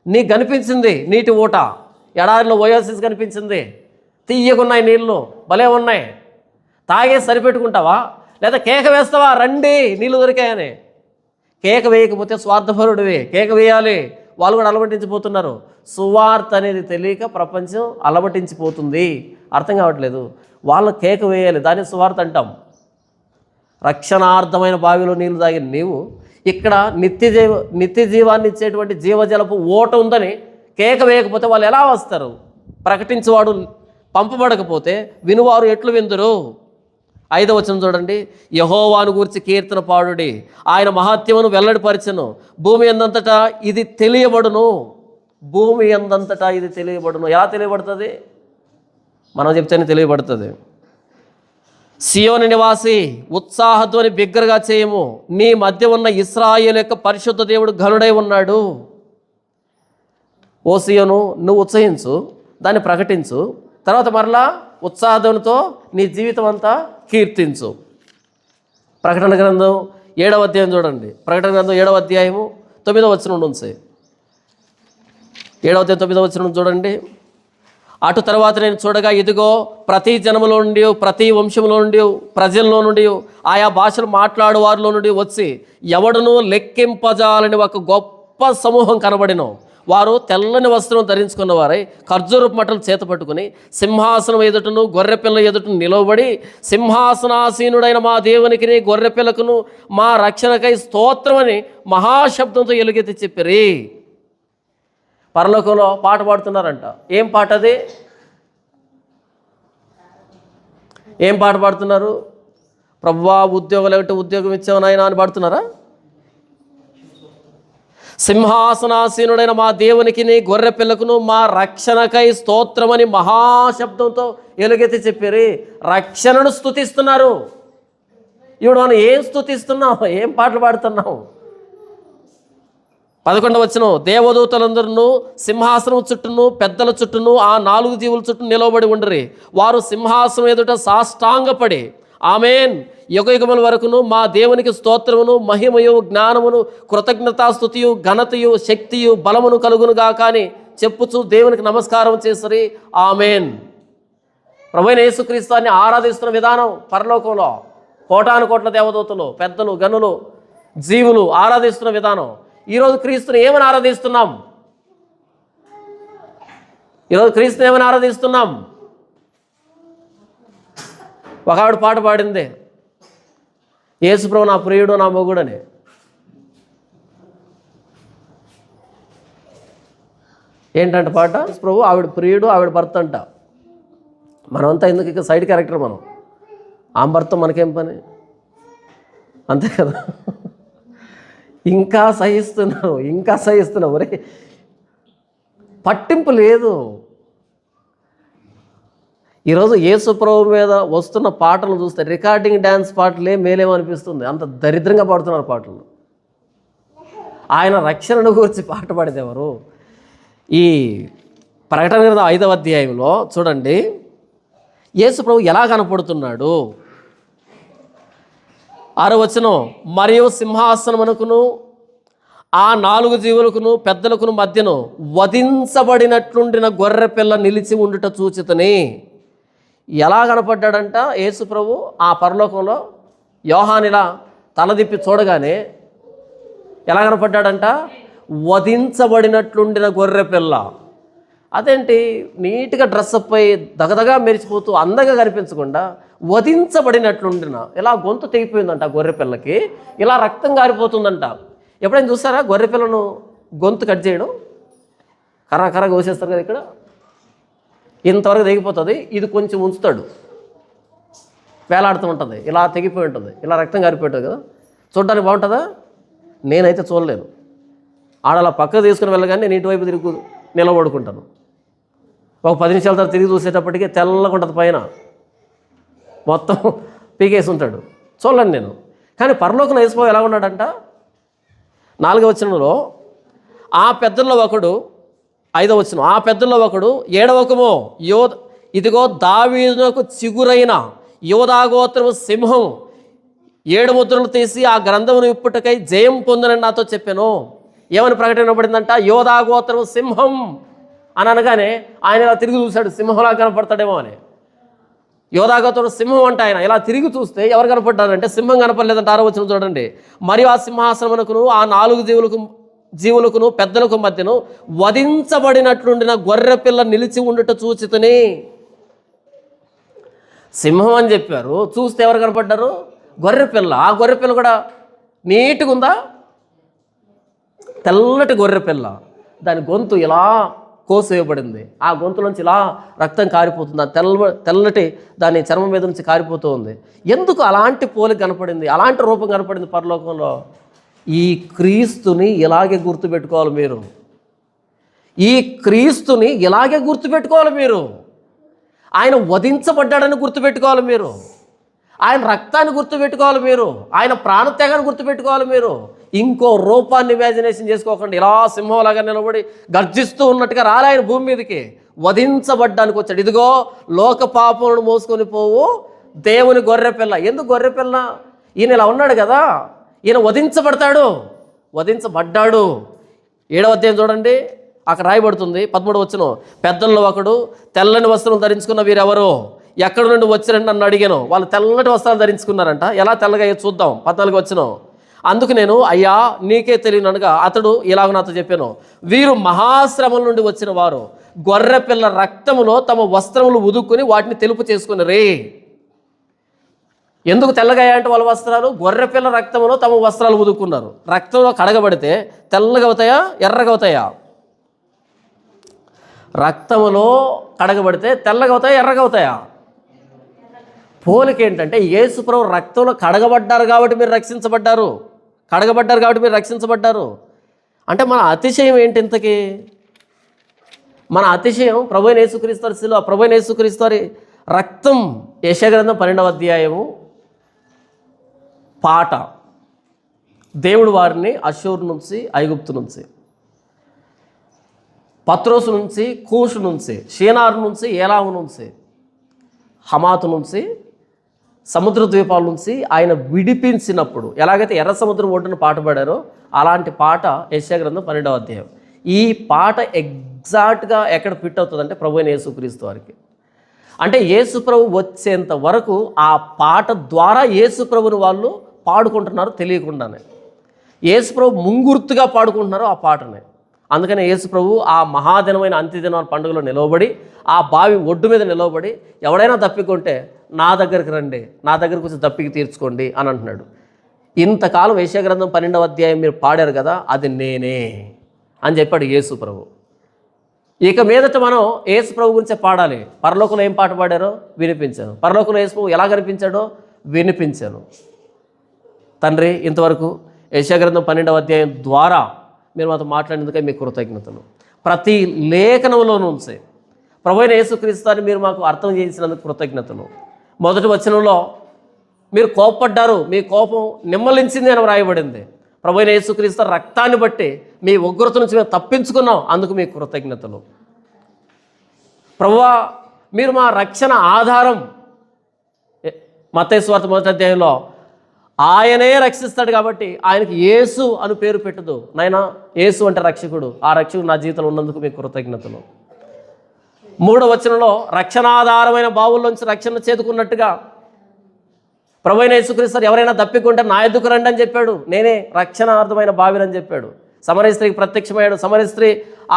నీకు కనిపించింది నీటి ఊట, ఎడారిలో ఓయాసిస్ కనిపించింది, తీయకున్నాయి నీళ్ళు, భలే ఉన్నాయి. తాగే సరిపెట్టుకుంటావా? లేదా కేక వేస్తావా? రండి నీళ్ళు దొరికాయని. కేక వేయకపోతే స్వార్థపరుడివే. కేక వేయాలి. వాళ్ళు కూడా అలమటించిపోతున్నారు. సువార్త అనేది తెలియక ప్రపంచం అలమటించిపోతుంది. అర్థం కావట్లేదు. వాళ్ళు కేక వేయాలి, దాన్ని సువార్త అంటాం. రక్షణార్థమైన బావిలో నీళ్లు తాగిన నీవు ఇక్కడ నిత్య జీవాన్ని ఇచ్చేటువంటి జీవజలపు ఓట ఉందని కేక వేయకపోతే వాళ్ళు ఎలా వస్తారు? ప్రకటించేవాడు పంపబడకపోతే వినువారు ఎట్లు విందురు? 5వ వచనం చూడండి. యెహోవాను గూర్చి కీర్తన పాడుడి, ఆయన మహాత్యమును వెల్లడిపరచెను. భూమి ఎందంతటా ఇది తెలియబడును. భూమి ఎందంతటా ఇది తెలియబడును. ఎలా తెలియబడుతుంది? మనం చెప్తేనే తెలియబడుతుంది. సియోను నివాసి ఉత్సాహధ్వని బిగ్గరగా చేయము, నీ మధ్య ఉన్న ఇశ్రాయేలు యొక్క పరిశుద్ధ దేవుడు ఘనుడై ఉన్నాడు. ఓ సియోను, నువ్వు ఉత్సహించు, దాన్ని ప్రకటించు. తర్వాత మరలా ఉత్సాహంతో నీ జీవితం అంతా కీర్తించు. ప్రకటన గ్రంథం 7వ అధ్యాయం చూడండి. ప్రకటన గ్రంథం 7వ అధ్యాయము 9వ వచనం నుంచి 7వ అధ్యాయం 9వ వచనం చూడండి. అటు తర్వాత నేను చూడగా ఇదిగో ప్రతి జనములో నుండి, ప్రతి వంశంలో నుండి, ప్రజల్లో నుండి, ఆయా భాషలు మాట్లాడు వారిలో నుండి వచ్చి ఎవడునూ లెక్కింపజాలని ఒక గొప్ప సమూహం కనబడిన వారు తెల్లని వస్త్రం ధరించుకున్న వారై ఖర్జూరపు మట్టలు చేత పట్టుకుని సింహాసనం ఎదుటను గొర్రెపిల్ల ఎదుటను నిలవబడి సింహాసనాసీనుడైన మా దేవునికి గొర్రెపిల్లకును మా రక్షణకై స్తోత్రమని మహాశబ్దంతో ఎలుగెత్తి చెప్పిరి. పరలోకంలో పాట పాడుతున్నారంట. ఏం పాట అది? ఏం పాట పాడుతున్నారు? ప్రభువా ఉద్యోగం లేకపోతే ఉద్యోగం ఇచ్చావు నాయనా అని పాడుతున్నారా? సింహాసనాసీనుడైన మా దేవునికి గొర్రె పిల్లకును మా రక్షణకై స్తోత్రమని మహాశబ్దంతో ఎలుగెత్తి చెప్పారు. రక్షణను స్తుతిస్తున్నారు. ఇప్పుడు మనం ఏం స్తుతిస్తున్నాం? ఏం పాటలు పాడుతున్నాం? 11వ వచనం. దేవదూతలందరూ సింహాసనం చుట్టూను పెద్దల చుట్టూను ఆ 4 జీవుల చుట్టూ నిలవబడి ఉండరు. వారు సింహాసనం ఎదుట సాష్టాంగపడి ఆమేన్. యుగయుగముల వరకును మా దేవునికి స్తోత్రమును మహిమయు జ్ఞానమును కృతజ్ఞతాస్తుతియు ఘనతయు శక్తియు బలమును కలుగునుగా కానీ చెప్పుచు దేవునికి నమస్కారం చేసరి. ఆమేన్. ప్రభువైన యేసుక్రీస్తుని ఆరాధిస్తున్న విధానం పరలోకంలో కోటాను కోట్ల దేవదూతలు, పెద్దలు, గనులు, జీవులు ఆరాధిస్తున్న విధానం. ఈరోజు క్రీస్తుని ఏమని ఆరాధిస్తున్నాం? ఈరోజు క్రీస్తుని ఏమని ఆరాధిస్తున్నాం? ఒక ఆవిడ పాట పాడింది, యేసుప్రభు నా ప్రియుడు నా మొగుడని. ఏంటంటే పాట? యేసుప్రభు ఆవిడ ప్రియుడు, ఆవిడ భర్త అంట. మనమంతా ఎందుకు ఇక సైడ్ క్యారెక్టర్ మనం. ఆమె భర్త మనకేం పని? అంతే కదా. ఇంకా సహిస్తున్నావు రే, పట్టింపు లేదు. ఈరోజు యేసుప్రభు మీద వస్తున్న పాటలు చూస్తే రికార్డింగ్ డ్యాన్స్ పాటలే మేలేమనిపిస్తుంది. అంత దరిద్రంగా పాడుతున్నారు పాటలు. ఆయన రక్షణను గురించి పాట పాడేది ఎవరు? ఈ ప్రకటన గ్రంథం 5వ అధ్యాయంలో చూడండి, యేసుప్రభు ఎలా కనపడుతున్నాడు. 6వ వచనం, మరియు సింహాసనమునకును ఆ 4 జీవులకును పెద్దలకును మధ్యను వధించబడినట్లుండిన గొర్రె పిల్ల నిలిచి ఉండుట చూచితని. ఎలా కనపడ్డాడంట యేసుప్రభు ఆ పరలోకంలో? యోహానిలా తలదిప్పి చూడగానే ఎలా కనపడ్డాడంట? వధించబడినట్లుండిన గొర్రె పిల్ల. అదేంటి, నీట్గా డ్రెస్అప్ అయి దగదగా మెరిచిపోతూ అందంగా కనిపించకుండా వధించబడినట్లుండిన, ఇలా గొంతు తెగిపోయిందంట గొర్రె పిల్లకి, ఇలా రక్తం గారిపోతుందంట. ఎప్పుడైనా చూసారా గొర్రె పిల్లను గొంతు కట్ చేయడం? కర్ర కోసేస్తారు కదా, ఇక్కడ ఇంతవరకు తెగిపోతుంది, ఇది కొంచెం ఉంచుతాడు, వేలాడుతూ ఉంటుంది, ఇలా తెగిపోయి ఉంటుంది, ఇలా రక్తం గారిపోయి ఉంటుంది కదా. చూడడానికి బాగుంటుందా? నేనైతే చూడలేను. ఆడలా పక్కకు తీసుకుని వెళ్ళగానే నేను ఇటువైపు తిరిగి నిలబడుకుంటాను. ఒక 10 నిమిషాల తర్వాత తిరిగి చూసేటప్పటికీ తెల్లగా ఉంటుంది, పైన మొత్తం పీకేసి ఉంటాడు. చూడలేను నేను. కానీ పరలోకంలో యేసుప్రభు ఎలా ఉన్నాడంట? 4వ వచనంలో, ఆ పెద్దల్లో ఒకడు, 5వ వచనం, ఆ పెద్దల్లో ఒకడు ఏడవకమో ఇదిగో దావీదునకు చిగురైన యోధాగోత్రము సింహం 7 ముద్రలు తీసి ఆ గ్రంథమును ఇప్పుటకై జయం పొందనని నాతో చెప్పాను. ఏమని ప్రకటించబడిందంట? యోధాగోత్రము సింహం అని అనగానే ఆయన ఇలా తిరిగి చూశాడు, సింహంలా కనపడతాడేమో అని. యోధాగోత్రము సింహం అంటే ఆయన ఇలా తిరిగి చూస్తే ఎవరు కనపడ్డారంటే సింహం కనపడలేదంట. 6వ వచనం చూడండి, మరియు ఆ సింహాసనమునకును ఆ 4 జీవులకును పెద్దలకు మధ్యను వధించబడినట్లుండిన గొర్రె పిల్ల నిలిచి ఉండుట చూచితని. సింహం అని చెప్పారు, చూస్తే ఎవరు కనపడ్డారు? గొర్రె పిల్ల. ఆ గొర్రె పిల్ల కూడా నీట్గా ఉందా? తెల్లటి గొర్రె పిల్ల, దాని గొంతు ఇలా కోసేయబడింది, ఆ గొంతులోంచి ఇలా రక్తం కారిపోతుంది, ఆ తెల్లటి దాని చర్మం మీద నుంచి కారిపోతూ ఉంది. ఎందుకు అలాంటి పోలిక కనపడింది, అలాంటి రూపం కనపడింది పరలోకంలో? ఈ క్రీస్తుని ఇలాగే గుర్తుపెట్టుకోవాలి మీరు. ఈ క్రీస్తుని ఇలాగే గుర్తుపెట్టుకోవాలి మీరు. ఆయన వధించబడ్డాడని గుర్తుపెట్టుకోవాలి మీరు. ఆయన రక్తాన్ని గుర్తుపెట్టుకోవాలి మీరు. ఆయన ప్రాణత్యాగాన్ని గుర్తుపెట్టుకోవాలి మీరు. ఇంకో రూపాన్ని ఇమాజినేషన్ చేసుకోకండి. ఇలా సింహంలాగా నిలబడి గర్జిస్తూ ఉన్నట్టుగా రాలే ఆయన భూమి మీదకి. వధించబడ్డానికి వచ్చాడు. ఇదిగో లోక పాపములను మోసుకొని పోవు దేవుని గొర్రె పిల్ల. ఎందుకు గొర్రె పిల్ల? ఈయన ఇలా ఉన్నాడు కదా, ఈయన వధించబడతాడు, వధించబడ్డాడు. 7వ అధ్యాయం చూడండి, అక్కడ రాయబడుతుంది 13వ వచనం, పెద్దల్లో ఒకడు తెల్లని వస్త్రం ధరించుకున్న వీరెవరు, ఎక్కడి నుండి వచ్చారని నన్ను అడిగాను. వాళ్ళు తెల్లటి వస్త్రాలు ధరించుకున్నారంట. ఎలా తెల్లగా చూద్దాం. 14వ వచనం, అందుకు నేను అయ్యా నీకే తెలియనగా అతడు ఇలాగ నాతో చెప్పాను, వీరు మహాశ్రమం నుండి వచ్చిన వారు గొర్రె పిల్ల రక్తములో తమ వస్త్రములు ఉదుక్కుని వాటిని తెలుపు చేసుకుని రే. ఎందుకు తెల్లగాయ అంటే వాళ్ళ వస్త్రాలు? గొర్రె పిల్ల రక్తంలో తమ వస్త్రాలు ఉదుక్కున్నారు. రక్తంలో కడగబడితే తెల్లగా అవుతాయా, ఎర్రగా అవుతాయా? రక్తములో కడగబడితే తెల్లగా అవుతాయా, ఎర్రగా అవుతాయా? పోలిక ఏంటంటే యేసుప్రభు రక్తంలో కడగబడ్డారు కాబట్టి మీరు రక్షించబడ్డారు, కడగబడ్డారు కాబట్టి మీరు రక్షించబడ్డారు. అంటే మన అతిశయం ఏంటి ఇంతకీ? మన అతిశయం ప్రభువైన యేసుక్రీస్తు వారి రక్తం. యెషయా గ్రంథం 12వ అధ్యాయము పాట, దేవుడు వారిని అష్షూరు నుంచి, ఐగుప్తు నుంచి, పత్రోసు నుంచి, కూషు నుంచి, షీనారు నుంచి, ఏలాము నుంచి, హమాతు నుంచి, సముద్ర ద్వీపాల నుంచి ఆయన విడిపించినప్పుడు ఎలాగైతే ఎర్ర సముద్రం ఒడ్డున పాట పాడారో అలాంటి పాట యెషయా గ్రంథం 12వ అధ్యాయం. ఈ పాట ఎగ్జాక్ట్గా ఎక్కడ ఫిట్ అవుతుందంటే ప్రభు అయిన యేసుక్రీస్తు వారికి. అంటే యేసుప్రభు వచ్చేంత వరకు ఆ పాట ద్వారా యేసుప్రభుని వాళ్ళు పాడుకుంటున్నారు తెలియకుండానే. యేసుప్రభు ముంగుర్తుగా పాడుకుంటున్నారు ఆ పాటని. అందుకనే యేసుప్రభు ఆ మహాదినమైన అంత్యదిన పండుగలో నిలవబడి ఆ బావి ఒడ్డు మీద నిలవబడి ఎవడైనా దప్పికొంటే నా దగ్గరికి రండి, నా దగ్గరకు వచ్చి దప్పికి తీర్చుకోండి అని అంటున్నాడు. ఇంతకాలం యెషయా గ్రంథం 12వ అధ్యాయం మీరు పాడారు కదా, అది నేనే అని చెప్పాడు యేసుప్రభు. ఇక మీదట మనం యేసుప్రభు గురించే పాడాలి. పరలోకంలో ఏం పాట పాడారో వినిపించాను, పరలోకంలో యేసుప్రభు ఎలా కనిపించాడో వినిపించాను. తండ్రి, ఇంతవరకు యెషయా గ్రంథం 12వ అధ్యాయం ద్వారా మీరు మాతో మాట్లాడినందుకే మీకు కృతజ్ఞతలు. ప్రతి లేఖనంలో నుంచి ప్రభు అయిన యేసుక్రీస్తుని మీరు మాకు అర్థం చేయించినందుకు కృతజ్ఞతలు. మొదటి వచనంలో మీరు కోపపడ్డారు, మీ కోపం నిమ్మలించింది అని వ్రాయబడింది. ప్రభు అయిన యేసుక్రీస్తు రక్తాన్ని బట్టి మీ ఉగ్రత నుంచి మేము తప్పించుకున్నాం, అందుకు మీకు కృతజ్ఞతలు. ప్రభువా, మీరు మా రక్షణ ఆధారం. మత్తయి సువార్త 1వ అధ్యాయంలో ఆయనే రక్షిస్తాడు కాబట్టి ఆయనకి యేసు అని పేరు పెట్టదు. నాయనా, యేసు అంటే రక్షకుడు, ఆ రక్షకుడు నా జీవితంలో ఉన్నందుకు మీకు కృతజ్ఞతలు. 3వ వచనంలో రక్షణాధారమైన బావుల్లోంచి రక్షణ చేదుకున్నట్టుగా ప్రభు అయిన యేసుక్రీస్తు ఎవరైనా తప్పికుంటే నా ఎద్దుకు రండి అని చెప్పాడు. నేనే రక్షణార్థమైన బావిని చెప్పాడు. సమరయ స్త్రీకి ప్రత్యక్షమయ్యాడు. సమరయ స్త్రీ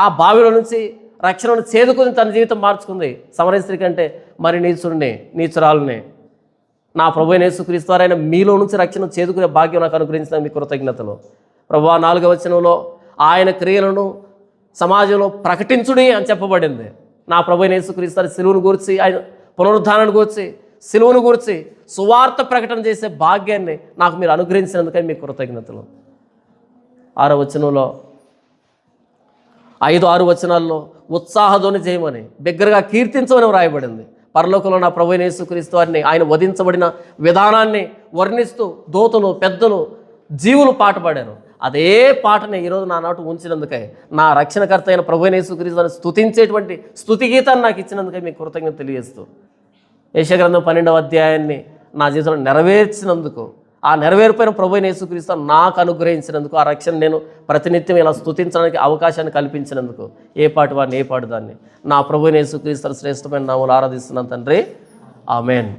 ఆ బావిలో నుంచి రక్షణను చేదుకుని తన జీవితం మార్చుకుంది. సమరయ స్త్రీ కంటే మరి నీచురాలని నా ప్రభు అయిన యేసుక్రీస్తు వారైన మీలో నుంచి రక్షణ చేదుకునే భాగ్యం నాకు అనుగ్రహించిన మీకు కృతజ్ఞతలు. ప్రభువా, 4వ వచనంలో ఆయన క్రియలను సమాజంలో ప్రకటించుడి అని చెప్పబడింది. నా ప్రభు అయిన యేసుక్రీస్తు వారి సిలువను గూర్చి, ఆయన పునరుద్ధానాన్ని గూర్చి, సిలువను గూర్చి సువార్త ప్రకటన చేసే భాగ్యాన్ని నాకు మీరు అనుగ్రహించినందుకే మీకు కృతజ్ఞతలు. 6వ వచనంలో 5-6 వచనాల్లో ఉత్సాహధ్వని చేయమని, బిగ్గరగా కీర్తించమని వ్రాయబడింది. పరలోకంలో నా ప్రభు అయిన యేసుక్రీస్తు వారిని, ఆయన వధించబడిన విధానాన్ని వర్ణిస్తూ దూతలు, పెద్దలు, జీవులు పాట పాడారు. అదే పాటని ఈరోజు నా నాటు ఉంచినందుకే, నా రక్షణకర్త అయిన ప్రభు అయిన యేసుక్రీస్తు వారిని స్తుతించేటువంటి స్తుతి గీతాన్ని నాకు ఇచ్చినందుకే మీకు కృతజ్ఞత తెలియజేస్తూ, యెషయా గ్రంథం 12వ అధ్యాయాన్ని నా జీవితంలో నెరవేర్చినందుకు, ఆ నెరవేరిపోయిన ప్రభు అయిన యేసుక్రీస్తు నాకు అనుగ్రహించినందుకు, ఆ రక్షణ నేను ప్రతినిత్యం ఇలా స్తుతించడానికి అవకాశాన్ని కల్పించినందుకు, ఏ పాటి వారిని ఏ పాటి దాన్ని నా ప్రభు అయిన యేసుక్రీస్తు శ్రేష్టమైన నామములో ఆరాధిస్తున్నాను తండ్రి. ఆమేన్.